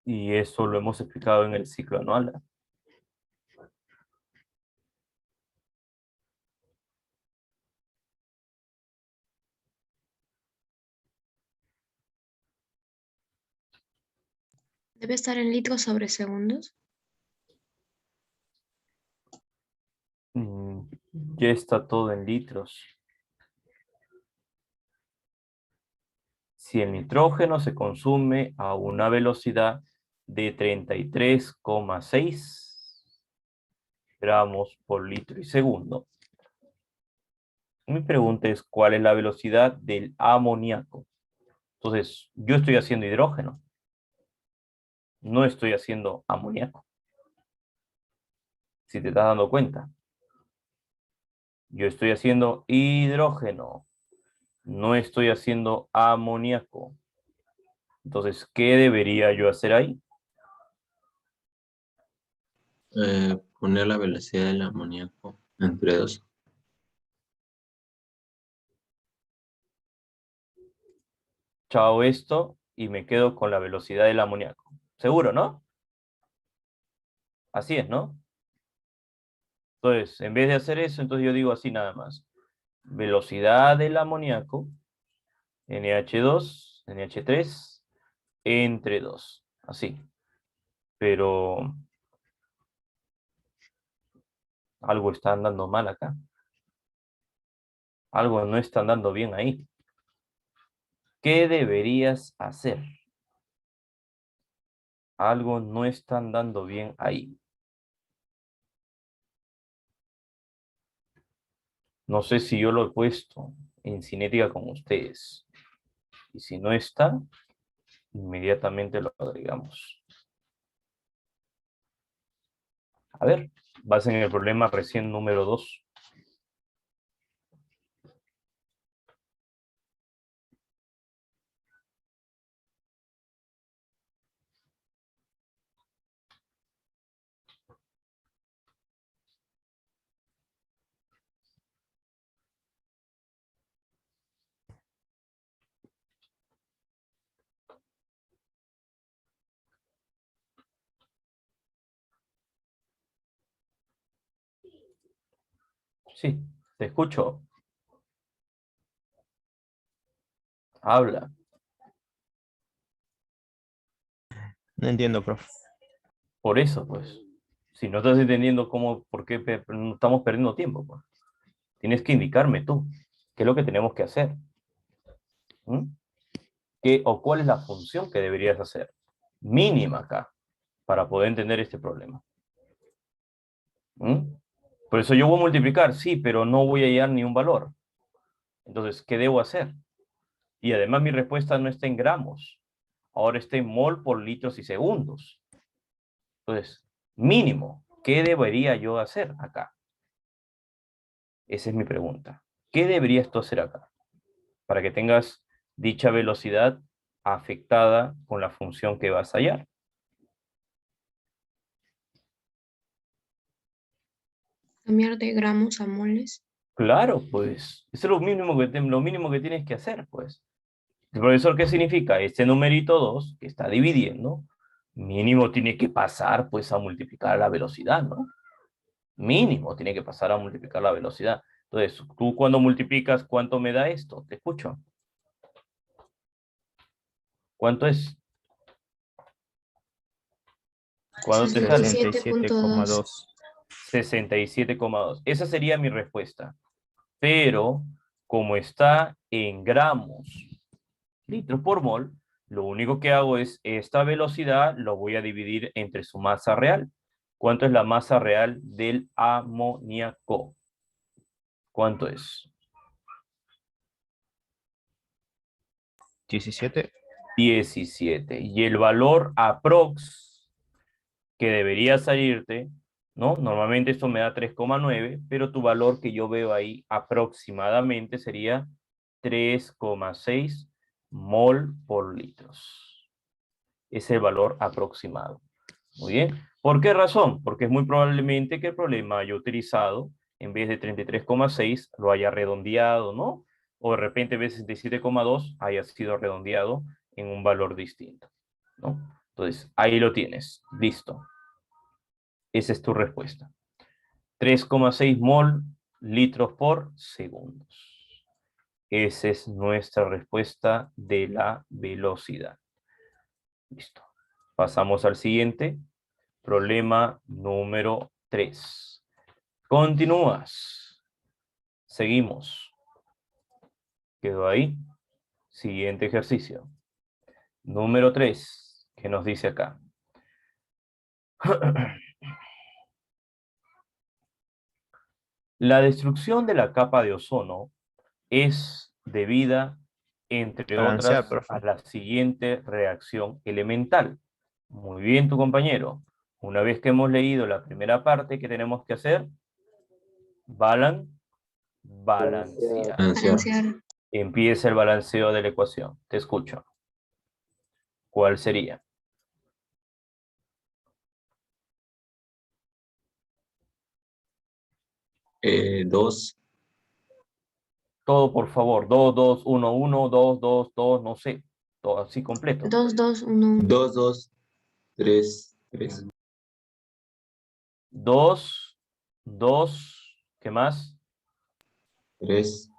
Y eso lo hemos explicado en el ciclo anual. Debe estar en litros sobre segundos. Mm, Ya está todo en litros. Si el nitrógeno se consume a una velocidad de 33,6 gramos por litro y segundo, mi pregunta es, ¿cuál es la velocidad del amoníaco? Entonces, yo estoy haciendo hidrógeno, no estoy haciendo amoníaco. Si te estás dando cuenta, yo estoy haciendo hidrógeno, no estoy haciendo amoníaco. Entonces, ¿qué debería yo hacer ahí? Poner la velocidad del amoníaco entre 2. Chao esto y me quedo con la velocidad del amoníaco. ¿Seguro, no? Así es, ¿no? Entonces, en vez de hacer eso, entonces yo digo así nada más. Velocidad del amoníaco, NH2, NH3, entre 2. Así. Pero algo está andando mal acá. Algo no está andando bien ahí. ¿Qué deberías hacer? Algo no está andando bien ahí. No sé si yo lo he puesto en cinética con ustedes. Y si no está, inmediatamente lo agregamos. A ver, vas en el problema recién número 2. Sí, te escucho. Habla. No entiendo, profe. Por eso, pues. Si no estás entendiendo por qué no estamos perdiendo tiempo, pues. Tienes que indicarme tú. ¿Qué es lo que tenemos que hacer? ¿Mm? ¿O cuál es la función que deberías hacer? Mínima acá, para poder entender este problema. ¿Mm? Por eso yo voy a multiplicar, sí, pero no voy a hallar ni un valor. Entonces, ¿qué debo hacer? Y además mi respuesta no está en gramos. Ahora está en mol por litros y segundos. Entonces, mínimo, ¿qué debería yo hacer acá? Esa es mi pregunta. ¿Qué deberías tú hacer acá? Para que tengas dicha velocidad afectada con la función que vas a hallar. Cambiar de gramos a moles. Claro, pues, eso es lo mínimo que tienes que hacer, pues. Profesor, ¿qué significa? Este numerito 2 que está dividiendo, mínimo tiene que pasar, pues, a multiplicar la velocidad, ¿no? Mínimo tiene que pasar a multiplicar la velocidad. Entonces, tú cuando multiplicas, ¿cuánto me da esto? Te escucho. ¿Cuánto es? ¿Cuánto te sale? 67.2. 67,2. Esa sería mi respuesta. Pero, como está en gramos, litros por mol, lo único que hago es esta velocidad lo voy a dividir entre su masa real. ¿Cuánto es la masa real del amoníaco? ¿Cuánto es? 17. 17. Y el valor aprox que debería salirte, ¿no? Normalmente esto me da 3,9, pero tu valor que yo veo ahí aproximadamente sería 3,6 mol por litros. Es el valor aproximado. Muy bien. ¿Por qué razón? Porque es muy probablemente que el problema haya utilizado, en vez de 33,6, lo haya redondeado, ¿no? O de repente en vez de 67,2 haya sido redondeado en un valor distinto, ¿no? Entonces, ahí lo tienes. Listo. Esa es tu respuesta. 3,6 mol litros por segundos. Esa es nuestra respuesta de la velocidad. Listo. Pasamos al siguiente. Problema número 3. Continúas. Seguimos. Quedó ahí. Siguiente ejercicio. Número 3. ¿Qué nos dice acá? La destrucción de la capa de ozono es debida, entre Balancear, otras, profe. a la siguiente reacción elemental. Muy bien, tu compañero. Una vez que hemos leído la primera parte, ¿qué tenemos que hacer? Balancear. Balancear. Empieza el balanceo de la ecuación. Te escucho. ¿Cuál sería? Dos. Todo, por favor. 2, 2, 1, 1, 2, 2, 2, no sé. Todo así completo. 2, 2, 1. 2, 2, 3, 3. 2, 2, ¿qué más? 3.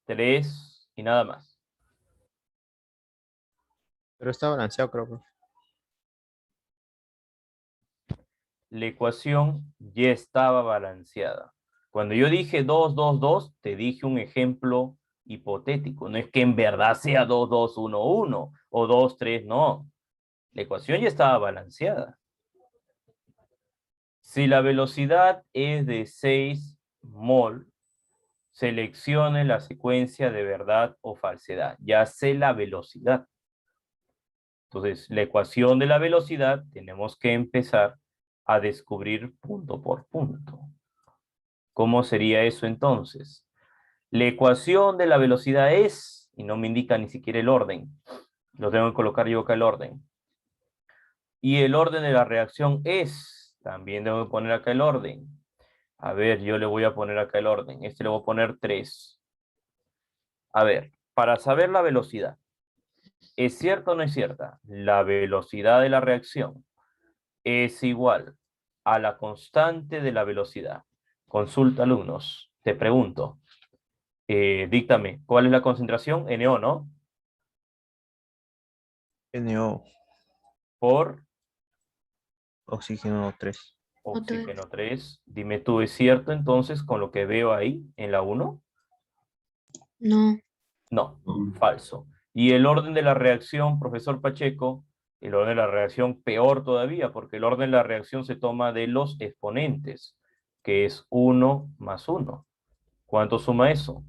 3 y nada más. Pero está balanceado, creo, profe. La ecuación ya estaba balanceada. Cuando yo dije 2, 2, 2, te dije un ejemplo hipotético. No es que en verdad sea 2, 2, 1, 1 o 2, 3, no. La ecuación ya estaba balanceada. Si la velocidad es de 6 mol, seleccione la secuencia de verdad o falsedad. Ya sé la velocidad. Entonces, la ecuación de la velocidad tenemos que empezar a descubrir punto por punto. ¿Cómo sería eso entonces? La ecuación de la velocidad es, y no me indica ni siquiera el orden, lo tengo que colocar yo acá el orden. Y el orden de la reacción es, también tengo que poner acá el orden. A ver, yo le voy a poner acá el orden. Este le voy a poner 3. A ver, para saber la velocidad, ¿es cierta o no es cierta? La velocidad de la reacción es igual a la constante de la velocidad. Consulta alumnos. Te pregunto, díctame, ¿cuál es la concentración? NO, ¿no? NO, Por oxígeno 3. oxígeno 3. Dime tú, ¿es cierto entonces con lo que veo ahí en la 1? No. No, falso. Y el orden de la reacción, profesor Pacheco, el orden de la reacción peor todavía, porque el orden de la reacción se toma de los exponentes, que es 1 más 1. ¿Cuánto suma eso?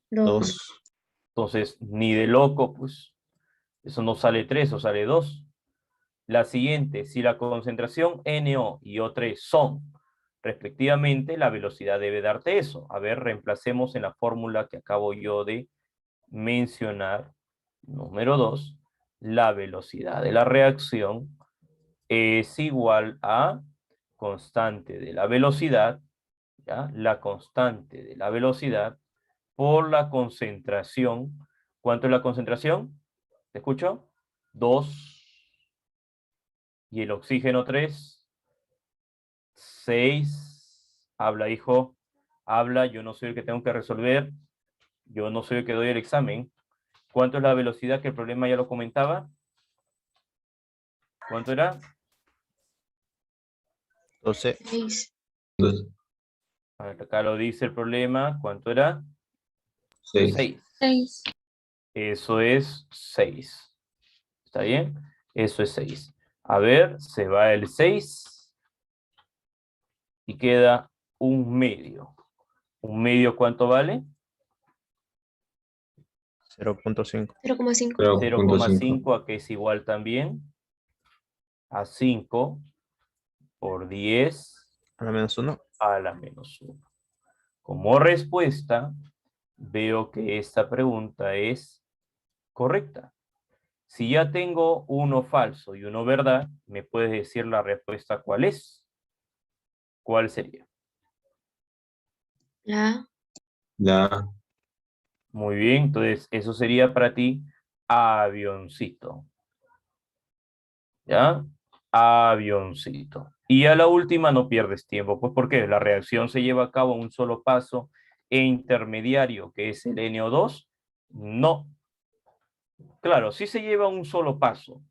2. Entonces, ni de loco, pues, eso no sale 3, o sale 2. La siguiente, si la concentración NO y O3 son, respectivamente, la velocidad debe darte eso. A ver, reemplacemos en la fórmula que acabo yo de mencionar, número 2, la velocidad de la reacción es igual a constante de la velocidad, ¿ya? La constante de la velocidad por la concentración. ¿Cuánto es la concentración? ¿Te escucho? 2. Y el oxígeno 3. 6. Habla, hijo. Habla, yo no soy el que tengo que resolver. Yo no soy el que doy el examen. ¿Cuánto es la velocidad? Que el problema ya lo comentaba. ¿Cuánto era? 12. 6. Dos, A ver, acá lo dice el problema. ¿Cuánto era? 6. 6. 6. Eso es 6. ¿Está bien? Eso es 6. A ver, se va el 6 y queda un medio. ¿Un medio cuánto vale? 0.5. 0,5. 0,5, a que es igual también a 5 por 10 A la menos 1. a la menos 1. Como respuesta, veo que esta pregunta es correcta. Si ya tengo uno falso y uno verdad, ¿me puedes decir la respuesta cuál es? ¿Cuál sería? La La Muy bien, entonces eso sería para ti avioncito. ¿Ya? Avioncito. Y a la última no pierdes tiempo, pues porque la reacción se lleva a cabo en un solo paso e intermediario, que es el NO2. No. Claro, sí se lleva un solo paso,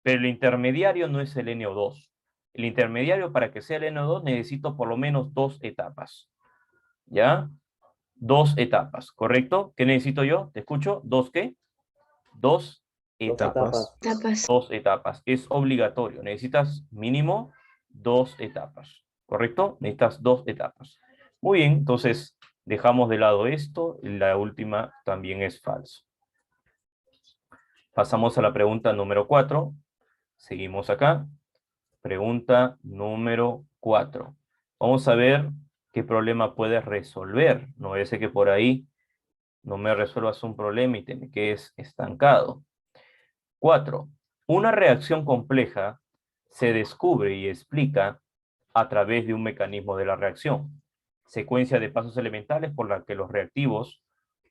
pero el intermediario no es el NO2. El intermediario, para que sea el NO2, necesito por lo menos 2 etapas. ¿Ya? 2 etapas, ¿correcto? ¿Qué necesito yo? ¿Te escucho? ¿2 qué? 2 etapas. tapas. 2 etapas. Es obligatorio. Necesitas mínimo 2 etapas. ¿Correcto? Necesitas 2 etapas. Muy bien, entonces dejamos de lado esto. La última también es falso. Pasamos a la pregunta número 4. Seguimos acá. Pregunta número 4. Vamos a ver qué problema puedes resolver. No es que por ahí no me resuelvas un problema y te me quedes estancado. 4. Una reacción compleja se descubre y explica a través de un mecanismo de la reacción. Secuencia de pasos elementales por la que los reactivos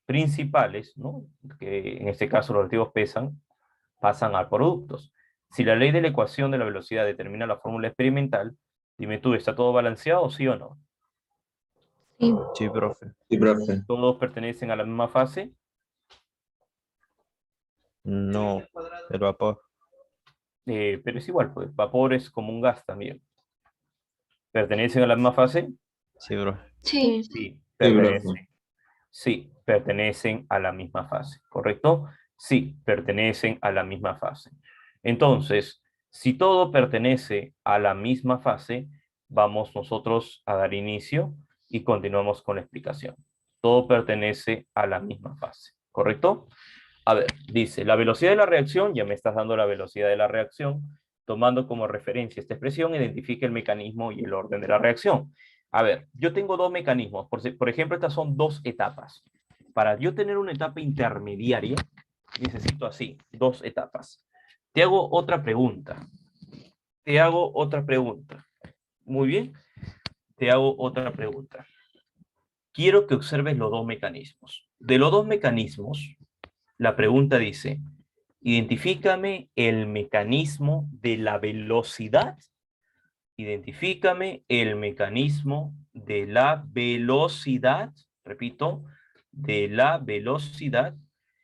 principales, ¿no? Que en este caso los reactivos pasan a productos. Si la ley de la ecuación de la velocidad determina la fórmula experimental, dime tú, ¿está todo balanceado, sí o no? Sí. Sí, profe. Sí, profe. ¿Todos pertenecen a la misma fase? No, el vapor. Pero es igual, pues vapor es como un gas también. ¿Pertenecen a la misma fase? Sí, profe. Sí. Sí, profe. pertenecen. Sí, pertenecen a la misma fase, ¿correcto? Sí, pertenecen a la misma fase. Entonces, si todo pertenece a la misma fase, vamos nosotros a dar inicio y continuamos con la explicación. Todo pertenece a la misma fase, ¿correcto? A ver, dice, la velocidad de la reacción, ya me estás dando la velocidad de la reacción, tomando como referencia esta expresión, identifica el mecanismo y el orden de la reacción. A ver, yo tengo dos mecanismos. Por ejemplo, estas son dos etapas. Para yo tener una etapa intermediaria, necesito así, dos etapas. Te hago otra pregunta. Te hago otra pregunta. Muy bien. Te hago otra pregunta. Quiero que observes los dos mecanismos. De los dos mecanismos, la pregunta dice, identifícame el mecanismo de la velocidad. Identifícame el mecanismo de la velocidad, repito, de la velocidad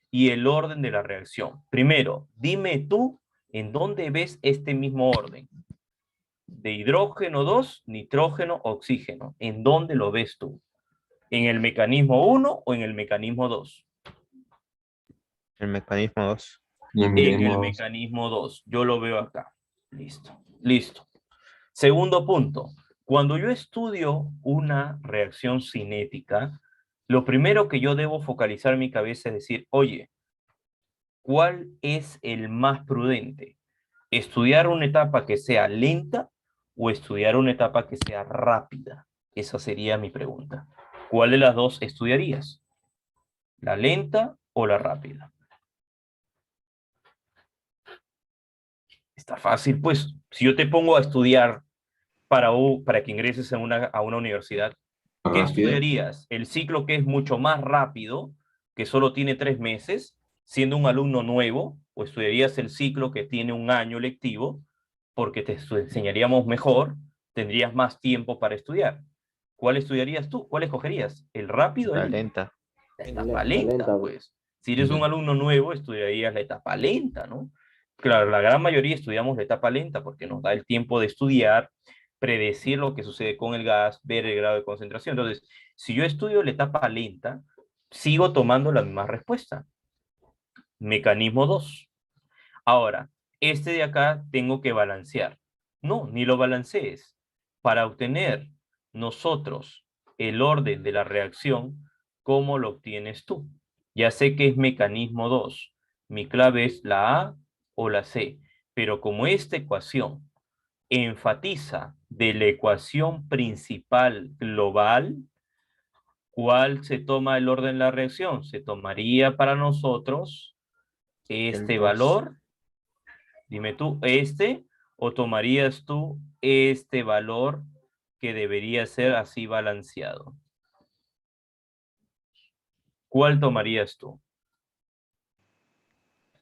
y el orden de la reacción. Primero, dime tú en dónde ves este mismo orden. De hidrógeno 2, nitrógeno, oxígeno. ¿En dónde lo ves tú? ¿En el mecanismo 1 o en el mecanismo 2? El mecanismo 2. Y En el miremos. mecanismo 2. Yo lo veo acá. Listo. Listo. Segundo punto. Cuando yo estudio una reacción cinética, lo primero que yo debo focalizar en mi cabeza es decir, oye, ¿cuál es el más prudente? ¿Estudiar una etapa que sea lenta o estudiar una etapa que sea rápida? Esa sería mi pregunta. ¿Cuál de las dos estudiarías? ¿La lenta o la rápida? Está fácil, pues. Si yo te pongo a estudiar para que ingreses a una universidad, ¿qué Rápido. estudiarías? ¿El ciclo que es mucho más rápido, que solo tiene 3 meses, siendo un alumno nuevo? ¿O estudiarías el ciclo que tiene un año lectivo, porque te enseñaríamos mejor, tendrías más tiempo para estudiar? ¿Cuál estudiarías tú? ¿Cuál escogerías? ¿El rápido o La el lento? lenta. La La etapa lenta, pues. pues. Si eres un alumno nuevo, estudiarías la etapa lenta, ¿no? Claro, la gran mayoría estudiamos la etapa lenta porque nos da el tiempo de estudiar, predecir lo que sucede con el gas, ver el grado de concentración. Entonces, si yo estudio la etapa lenta, sigo tomando la misma respuesta. Mecanismo 2. Ahora, este de acá tengo que balancear. No, ni lo balancees. Para obtener nosotros el orden de la reacción, ¿cómo lo obtienes tú? Ya sé que es mecanismo 2. Mi clave es la A o la C. Pero como esta ecuación enfatiza de la ecuación principal global, ¿cuál se toma el orden de la reacción? Se tomaría para nosotros este El 2. valor. Dime tú, o tomarías tú este valor que debería ser así balanceado. ¿Cuál tomarías tú?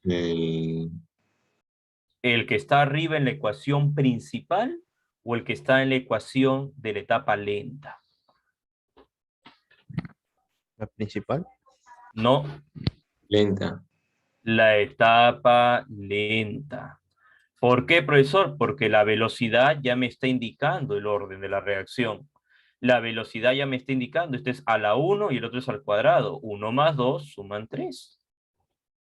El ¿El que está arriba en la ecuación principal o el que está en la ecuación de la etapa lenta? La principal. No, lenta. la etapa lenta. ¿Por qué, profesor? Porque la velocidad ya me está indicando el orden de la reacción. La velocidad ya me está indicando, este es a la 1 y el otro es al cuadrado. 1 más 2 suman 3.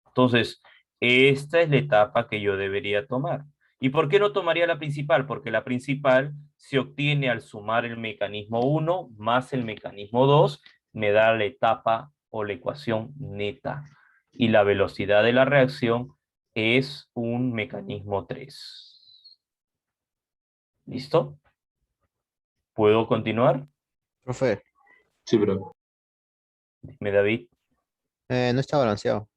Entonces, esta es la etapa que yo debería tomar. ¿Y por qué no tomaría la principal? Porque la principal se obtiene al sumar el mecanismo 1 más el mecanismo 2, me da la etapa o la ecuación neta. Y la velocidad de la reacción es un mecanismo 3. ¿Listo? ¿Puedo continuar? Profe, Sí, pero Dime, David. no está balanceado.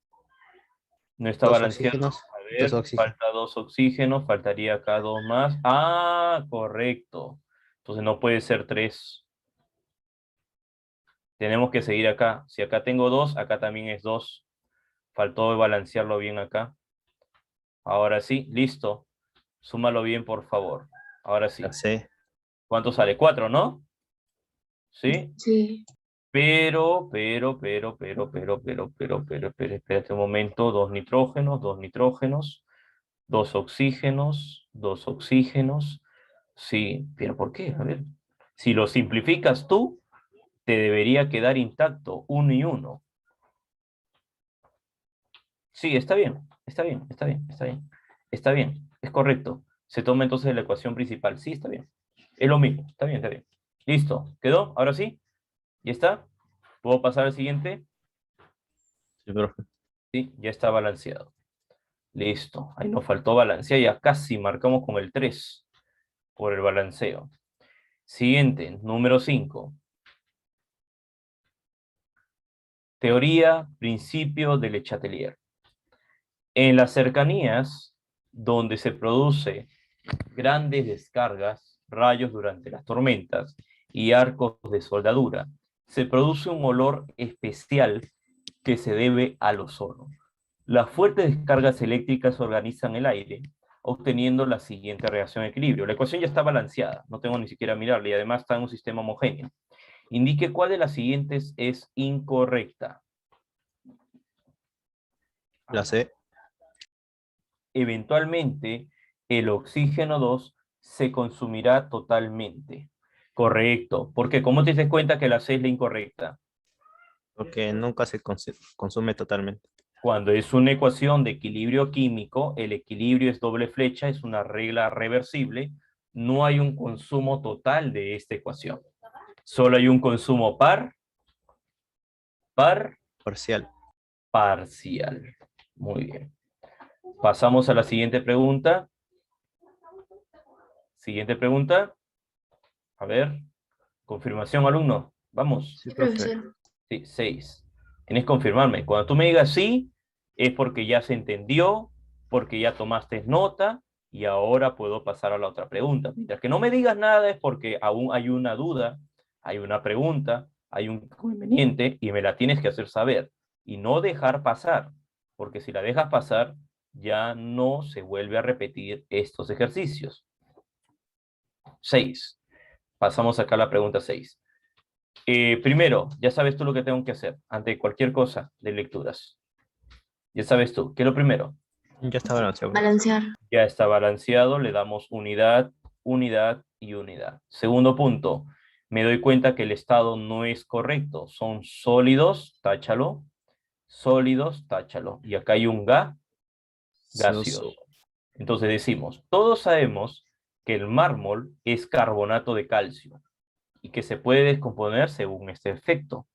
No está Dos balanceado. oxígenos, A dos ver, oxígenos. falta 2 oxígenos, faltaría acá 2 más. Ah, correcto. Entonces no puede ser 3. Tenemos que seguir acá. Si acá tengo 2, acá también es 2. Faltó balancearlo bien acá. Ahora sí, listo. Súmalo bien, por favor. Ahora sí. La C. ¿Cuánto sale? 4, ¿no? ¿Sí? Sí. Espérate un momento. 2 nitrógenos, 2 nitrógenos, 2 oxígenos, 2 oxígenos. Sí, pero ¿por qué? A ver. Si lo simplificas tú, te debería quedar intacto, 1 y 1. Sí, está bien, está bien, está bien, está bien. Está bien, es correcto. Se toma entonces la ecuación principal. Sí, está bien. Es lo mismo, está bien, está bien. Listo, ¿quedó? ¿Ahora sí? ¿Ya está? ¿Puedo pasar al siguiente? Sí, profe. Sí, ya está balanceado. Listo, ahí nos faltó balancear, ya casi marcamos con el 3 por el balanceo. Siguiente, número 5. Teoría, principio de Le Chatelier. En las cercanías donde se produce grandes descargas, rayos durante las tormentas y arcos de soldadura, se produce un olor especial que se debe al ozono. Las fuertes descargas eléctricas organizan el aire, obteniendo la siguiente reacción de equilibrio. La ecuación ya está balanceada, no tengo ni siquiera mirarla, y además está en un sistema homogéneo. Indique cuál de las siguientes es incorrecta. La C. Eventualmente, el oxígeno 2 se consumirá totalmente. Correcto, porque ¿cómo te das cuenta que la C es la incorrecta? Porque nunca se consume totalmente. Cuando es una ecuación de equilibrio químico, el equilibrio es doble flecha, es una regla reversible, no hay un consumo total de esta ecuación. Solo hay un consumo Parcial. parcial. Muy bien. Pasamos a la siguiente pregunta. Siguiente pregunta. A ver. Confirmación, alumno. Vamos. Sí, Sí, profe. profesor. Sí, 6. Tienes que confirmarme. Cuando tú me digas sí, es porque ya se entendió, porque ya tomaste nota y ahora puedo pasar a la otra pregunta. Mientras que no me digas nada es porque aún hay una duda, hay una pregunta, hay un inconveniente y me la tienes que hacer saber y no dejar pasar, porque si la dejas pasar ya no se vuelve a repetir estos ejercicios. 6. Pasamos acá a la pregunta 6. Primero, ya sabes tú lo que tengo que hacer ante cualquier cosa de lecturas. Ya sabes tú, ¿qué es lo primero? Ya está balanceado, profe. Balancear. Ya está balanceado, le damos unidad, unidad y unidad. Segundo punto, me doy cuenta que el estado no es correcto. Son sólidos, táchalo. Sólidos, táchalo. Y acá hay un gaseoso. Entonces decimos, todos sabemos que el mármol es carbonato de calcio y que se puede descomponer según este efecto.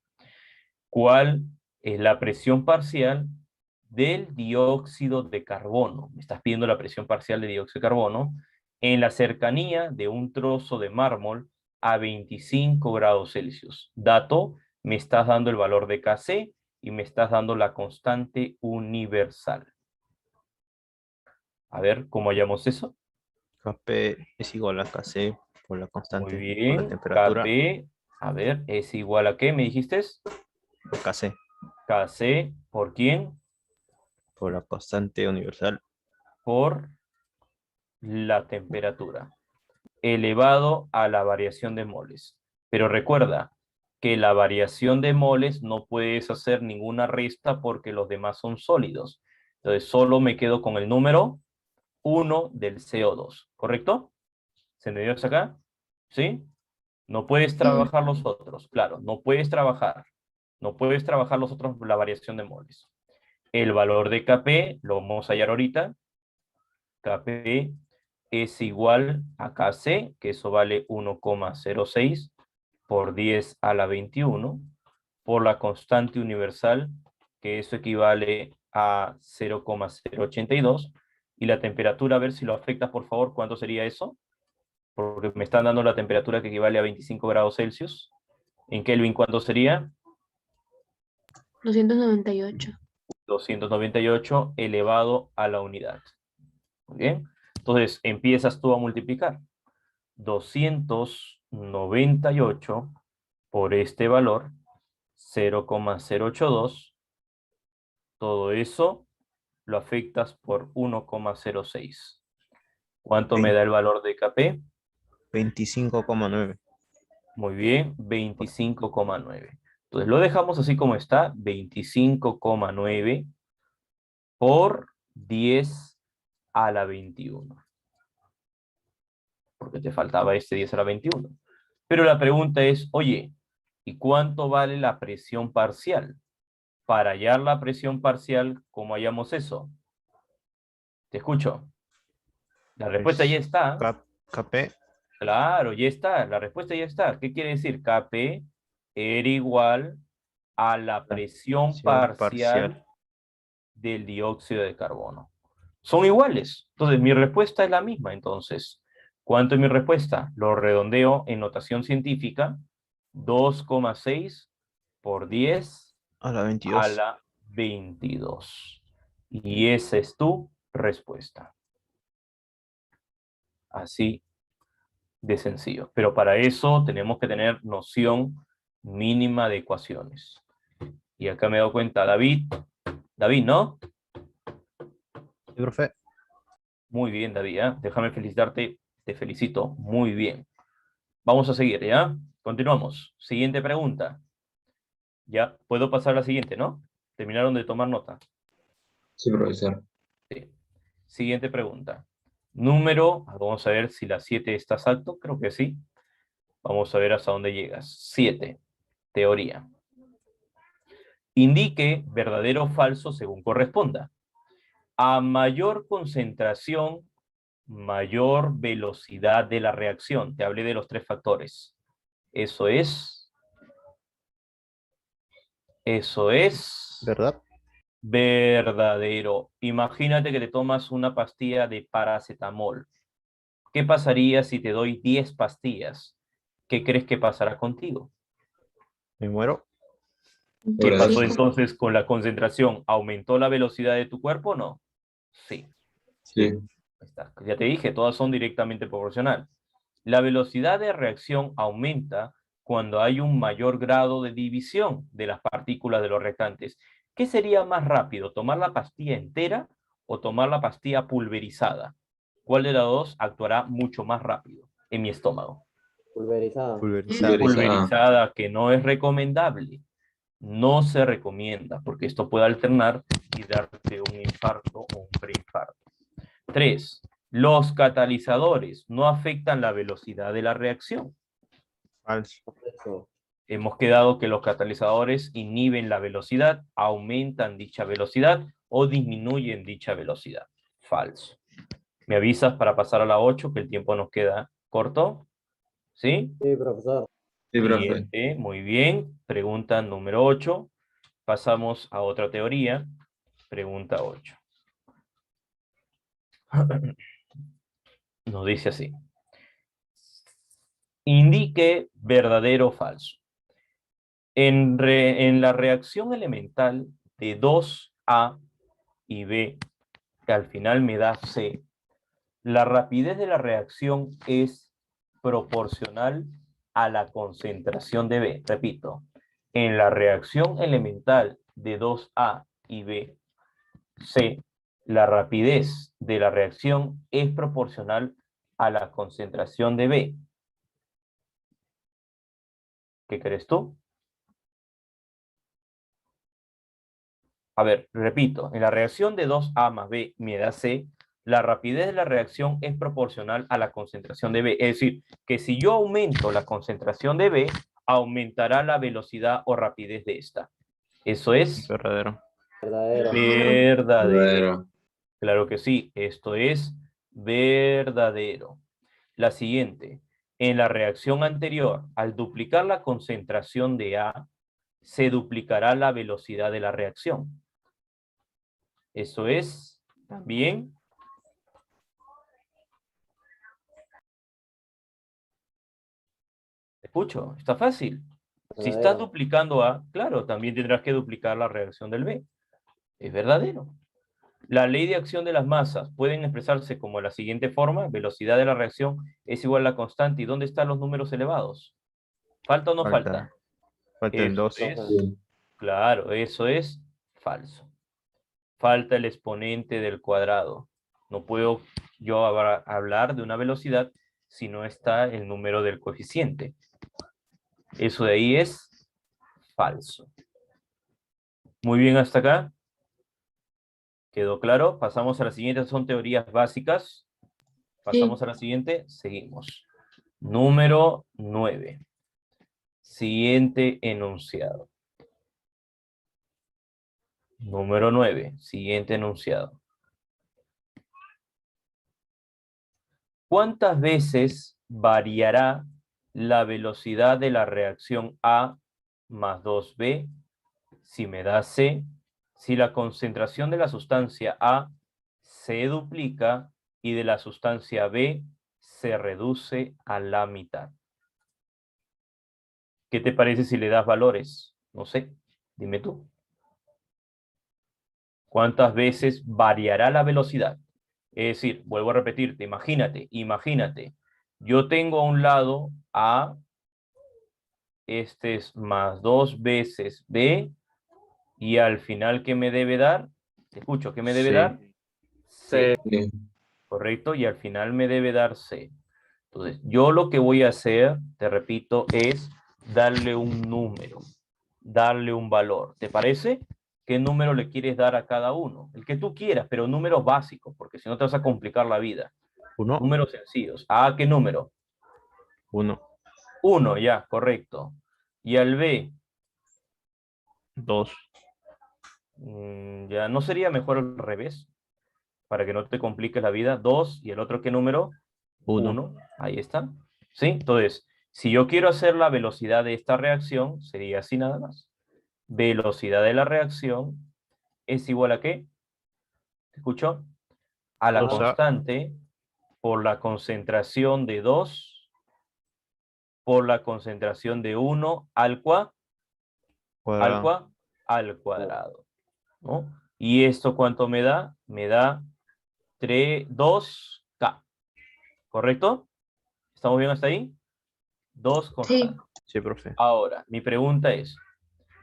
¿Cuál es la presión parcial del dióxido de carbono? Me estás pidiendo la presión parcial de dióxido de carbono en la cercanía de un trozo de mármol a 25 grados Celsius. Dato, me estás dando el valor de Kc y me estás dando la constante universal. A ver, ¿cómo hallamos eso? Kp es igual a Kc por la Muy constante, por la bien, temperatura, Kp, a ver, ¿es igual a qué me dijiste? por Kc, Kc, ¿por quién? por la constante universal. Por la temperatura, elevado a la variación de moles. Pero recuerda que la variación de moles no puedes hacer ninguna resta porque los demás son sólidos. Entonces solo me quedo con el número 1 del CO2, ¿correcto? ¿Se entendió hasta acá? ¿Sí? No puedes trabajar los otros, claro, no puedes trabajar. No puedes trabajar los otros, la variación de moles. El valor de Kp, lo vamos a hallar ahorita. Kp es igual a Kc, que eso vale 1,06 por 10 a la 21, por la constante universal, que eso equivale a 0,082, y la temperatura, a ver si lo afectas, por favor, ¿cuánto sería eso? Porque me están dando la temperatura que equivale a 25 grados Celsius. En Kelvin, ¿cuánto sería? 298. 298 elevado a la unidad. Muy bien. Entonces, empiezas tú a multiplicar. 298 por este valor, 0,082, todo eso lo afectas por 1,06. ¿Cuánto me da el valor de Kp? 25,9. Muy bien, 25,9. Entonces lo dejamos así como está, 25,9 por 10 a la 21. Porque te faltaba este 10 a la 21. Pero la pregunta es, oye, ¿Y cuánto vale la presión parcial? Para hallar la presión parcial, ¿cómo hallamos eso? Te escucho. La respuesta ya está. KP. Claro, ya está. La respuesta ya está. ¿Qué quiere decir? Kp era igual a la presión parcial del dióxido de carbono. Son iguales. Entonces, mi respuesta es la misma. Entonces, ¿cuánto es mi respuesta? Lo redondeo en notación científica. 2,6 por 10 A la a 22. la 22. Y esa es tu respuesta. Así de sencillo. Pero para eso tenemos que tener noción mínima de ecuaciones. Y acá me he dado cuenta, David, ¿no? Sí, profe. Muy bien, David, ¿eh? Déjame felicitarte, te felicito, muy bien. Vamos a seguir, ¿ya? Continuamos. Siguiente pregunta. Ya, puedo pasar a la siguiente, ¿no? Terminaron de tomar nota. Sí, profesor. Sí. Siguiente pregunta. Número, vamos a ver si la 7 está exacto, creo que sí. Vamos a ver hasta dónde llegas. 7. Teoría. Indique verdadero o falso según corresponda. A mayor concentración, mayor velocidad de la reacción. Te hablé de los 3 factores. Eso es ¿Verdad? verdadero. Imagínate que te tomas una pastilla de paracetamol. ¿Qué pasaría si te doy 10 pastillas? ¿Qué crees que pasará contigo? Me muero. ¿Qué pasó Verdadero. entonces con la concentración? ¿Aumentó la velocidad de tu cuerpo o no? Sí. Sí. Ahí está. Ya te dije, todas son directamente proporcional. La velocidad de reacción aumenta cuando hay un mayor grado de división de las partículas de los reactantes. ¿Qué sería más rápido, tomar la pastilla entera o tomar la pastilla pulverizada? ¿Cuál de las dos actuará mucho más rápido en mi estómago? Pulverizada. Pulverizada. Pulverizada, que no es recomendable. No se recomienda, porque esto puede alternar y darte un infarto o un preinfarto. 3. Los catalizadores no afectan la velocidad de la reacción. Falso. Eso. Hemos quedado que los catalizadores inhiben la velocidad, aumentan dicha velocidad o disminuyen dicha velocidad. Falso. ¿Me avisas para pasar a la 8, que el tiempo nos queda corto? ¿Sí? Sí, profesor. Sí, profe. Siguiente, muy bien. Pregunta número 8. Pasamos a otra teoría. Pregunta 8. Nos dice así. Indique verdadero o falso. En la reacción elemental de 2A y B, que al final me da C, la rapidez de la reacción es proporcional a la concentración de B. Repito, en la reacción elemental de 2A y B, C, la rapidez de la reacción es proporcional a la concentración de B. ¿Qué crees tú? A ver, repito, en la reacción de 2A más B me da C, la rapidez de la reacción es proporcional a la concentración de B. Es decir, que si yo aumento la concentración de B, aumentará la velocidad o rapidez de esta. Eso es Verdadero. Verdadero. verdadero. Verdadero. Claro que sí, esto es verdadero. La siguiente, en la reacción anterior, al duplicar la concentración de A, se duplicará la velocidad de la reacción. Eso es también escucho, está fácil. Si estás Verdadero. duplicando A, claro, también tendrás que duplicar la reacción del B. Es verdadero. La ley de acción de las masas pueden expresarse como la siguiente forma: velocidad de la reacción es igual a la constante. ¿Y dónde están los números elevados? ¿Falta o no falta? Falta el Eso 2. es, Sí. claro, eso es falso. Falta el exponente del cuadrado. No puedo yo hablar de una velocidad si no está el número del coeficiente. Eso de ahí es falso. Muy bien hasta acá. ¿Quedó claro? Pasamos a la siguiente, son teorías básicas. Pasamos a la siguiente, seguimos. Número 9. Siguiente enunciado. Número 9. Siguiente enunciado. ¿Cuántas veces variará la velocidad de la reacción A más 2B si me da C, si la concentración de la sustancia A se duplica y de la sustancia B se reduce a la mitad? ¿Qué te parece si le das valores? No sé, dime tú. ¿Cuántas veces variará la velocidad? Es decir, vuelvo a repetirte, imagínate. Yo tengo a un lado A, este es más 2 veces B, y al final, ¿qué me debe dar? Te escucho, ¿qué me debe Sí. dar? C, Sí. ¿correcto? Y al final me debe dar C. Entonces, yo lo que voy a hacer, te repito, es darle un número, darle un valor. ¿Te parece? ¿Qué número le quieres dar a cada uno? El que tú quieras, pero números básicos, porque si no te vas a complicar la vida. 1, Números sencillos. ¿A qué número? 1, 1, ya, correcto. Y al B, 2, ya, ¿no sería mejor al revés? Para que no te compliques la vida. 2, y el otro, ¿qué número? 1. 1, ahí está. ¿Sí? Entonces, si yo quiero hacer la velocidad de esta reacción, sería así nada más. Velocidad de la reacción es igual a ¿qué? ¿Te escucho? A la O sea, constante por la concentración de 2 por la concentración de 1 al cuadrado. cuadrado, ¿no? ¿Y esto cuánto me da? Me da 2K. ¿Correcto? ¿Estamos bien hasta ahí? 2 con Sí. K. Sí, profe. Ahora, mi pregunta es,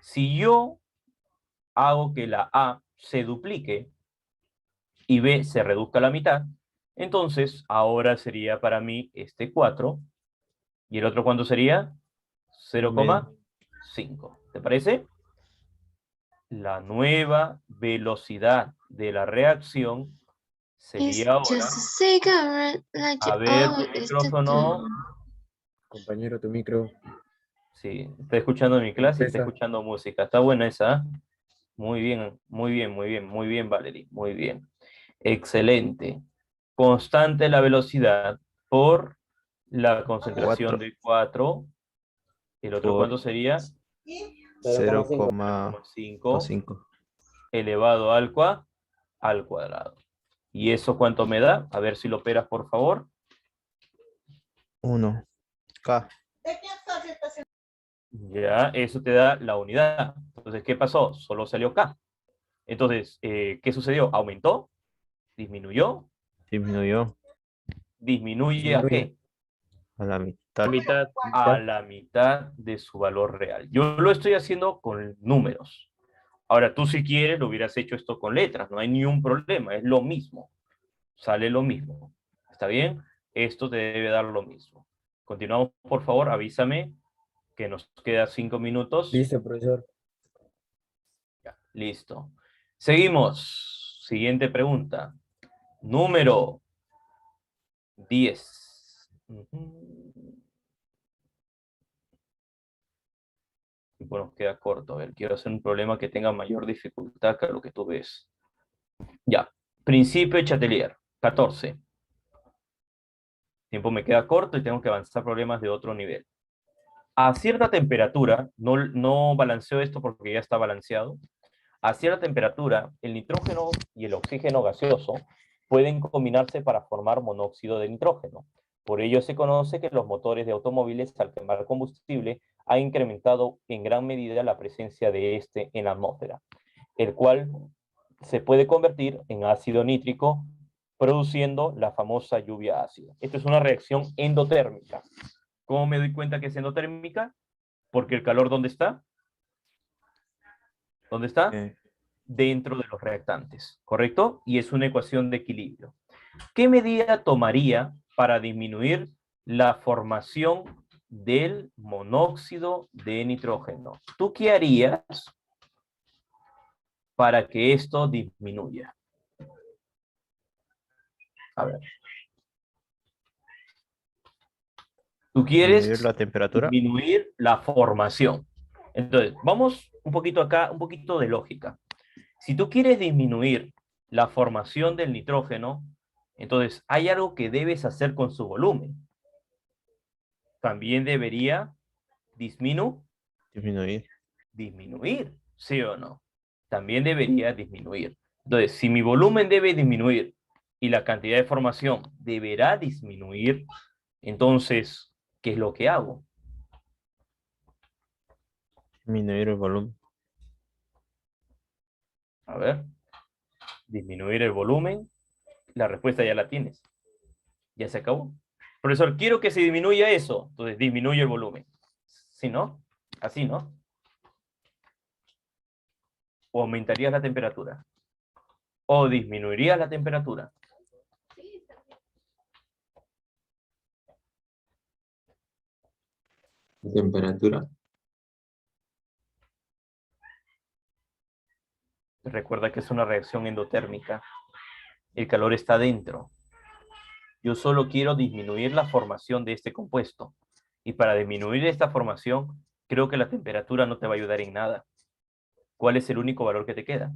si yo hago que la A se duplique y B se reduzca a la mitad, entonces ahora sería para mí este 4, y el otro ¿cuánto sería? 0,5. ¿Te parece? La nueva velocidad de la reacción It's sería ahora, just a cigarette like you a ver, tu always used to micrófono. do. Compañero, tu micro. Sí, está escuchando mi clase y está Pesa. escuchando música. Está buena esa, ¿eh? Muy bien, muy bien, muy bien, muy bien, Valerie, muy bien. Excelente. Constante la velocidad por la concentración 4 de 4. ¿El otro por cuánto sería? 0,5. 5 0,5. elevado al cuadrado. ¿Y eso cuánto me da? A ver si lo operas, por favor. 1. K. Ya, eso te da la unidad. Entonces, ¿qué pasó? Solo salió K. Entonces, ¿qué sucedió? ¿Aumentó? ¿Disminuyó? Disminuyó ¿Disminuye a Disminuye. qué? a la mitad. A la mitad de su valor real. Yo lo estoy haciendo con números. Ahora, tú si quieres lo hubieras hecho esto con letras, no hay ni un problema, es lo mismo. Sale lo mismo. ¿Está bien? Esto te debe dar lo mismo. Continuamos, por favor, avísame que nos queda 5 minutos. Listo, profesor. Ya, listo. Seguimos. Siguiente pregunta. Número 10. Tiempo nos queda corto. A ver, quiero hacer un problema que tenga mayor dificultad que lo que tú ves. Ya. Principio de Chatelier. 14. Tiempo me queda corto y tengo que avanzar problemas de otro nivel. A cierta temperatura, no balanceo esto porque ya está balanceado. A cierta temperatura, el nitrógeno y el oxígeno gaseoso pueden combinarse para formar monóxido de nitrógeno. Por ello se conoce que los motores de automóviles al quemar combustible ha incrementado en gran medida la presencia de este en la atmósfera, el cual se puede convertir en ácido nítrico, produciendo la famosa lluvia ácida. Esto es una reacción endotérmica. ¿Cómo me doy cuenta que es endotérmica? Porque el calor, ¿dónde está? ¿Dónde está? Eh, Dentro de los reactantes, ¿correcto? Y es una ecuación de equilibrio. ¿Qué medida tomaría para disminuir la formación del monóxido de nitrógeno? ¿Tú qué harías para que esto disminuya? A ver. Tú quieres Disminuir la temperatura. disminuir la formación. Entonces, vamos un poquito acá, un poquito de lógica. Si tú quieres disminuir la formación del nitrógeno, entonces hay algo que debes hacer con su volumen. También debería disminuir, ¿sí o no? También debería disminuir. Entonces, si mi volumen debe disminuir y la cantidad de formación deberá disminuir, entonces, ¿qué es lo que hago? Disminuir el volumen. A ver, disminuir el volumen. La respuesta ya la tienes. Ya se acabó. Profesor, quiero que se disminuya eso. Entonces, disminuye el volumen. ¿Sí, no? Así, ¿no? O aumentarías la temperatura. O disminuirías la temperatura. La temperatura. Recuerda que es una reacción endotérmica. El calor está dentro. Yo solo quiero disminuir la formación de este compuesto. Y para disminuir esta formación, creo que la temperatura no te va a ayudar en nada. ¿Cuál es el único valor que te queda?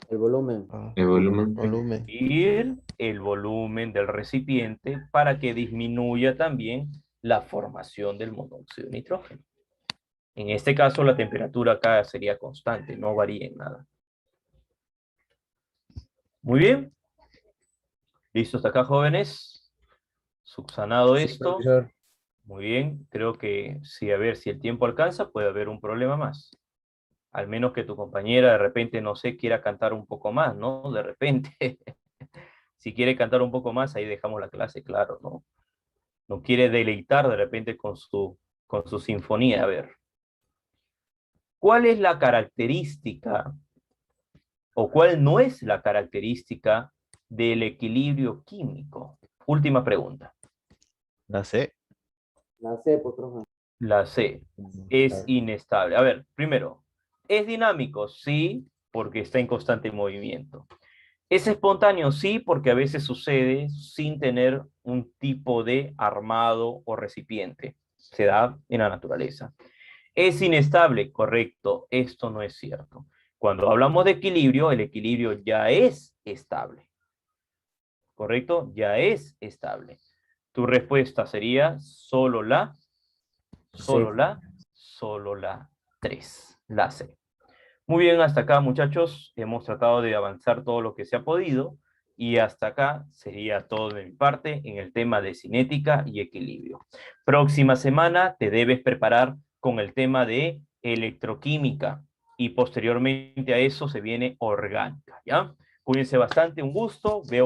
El volumen. El volumen. Disminuir el volumen del recipiente para que disminuya también la formación del monóxido de nitrógeno. En este caso, la temperatura acá sería constante, no varía en nada. Muy bien. ¿Listo hasta acá, jóvenes? Subsanado Sí, esto. profesor. Muy bien. Creo que sí, a ver si el tiempo alcanza, puede haber un problema más. Al menos que tu compañera de repente, no sé, quiera cantar un poco más, ¿no? De repente. Si quiere cantar un poco más, ahí dejamos la clase, claro, ¿no? No quiere deleitar de repente con su sinfonía. A ver. ¿Cuál es la característica o cuál no es la característica del equilibrio químico? Última pregunta. La C. La C, pues, profe. La C. Es inestable. A ver, primero, ¿es dinámico? Sí, porque está en constante movimiento. ¿Es espontáneo? Sí, porque a veces sucede sin tener un tipo de armado o recipiente. Se da en la naturaleza. ¿Es inestable? Correcto. Esto no es cierto. Cuando hablamos de equilibrio, el equilibrio ya es estable. ¿Correcto? Ya es estable. Tu respuesta sería solo la 3. La C. Muy bien, hasta acá, muchachos. Hemos tratado de avanzar todo lo que se ha podido. Y hasta acá sería todo de mi parte en el tema de cinética y equilibrio. Próxima semana te debes preparar con el tema de electroquímica. Y posteriormente a eso se viene orgánica, ¿ya? Cuídense bastante, un gusto. Veo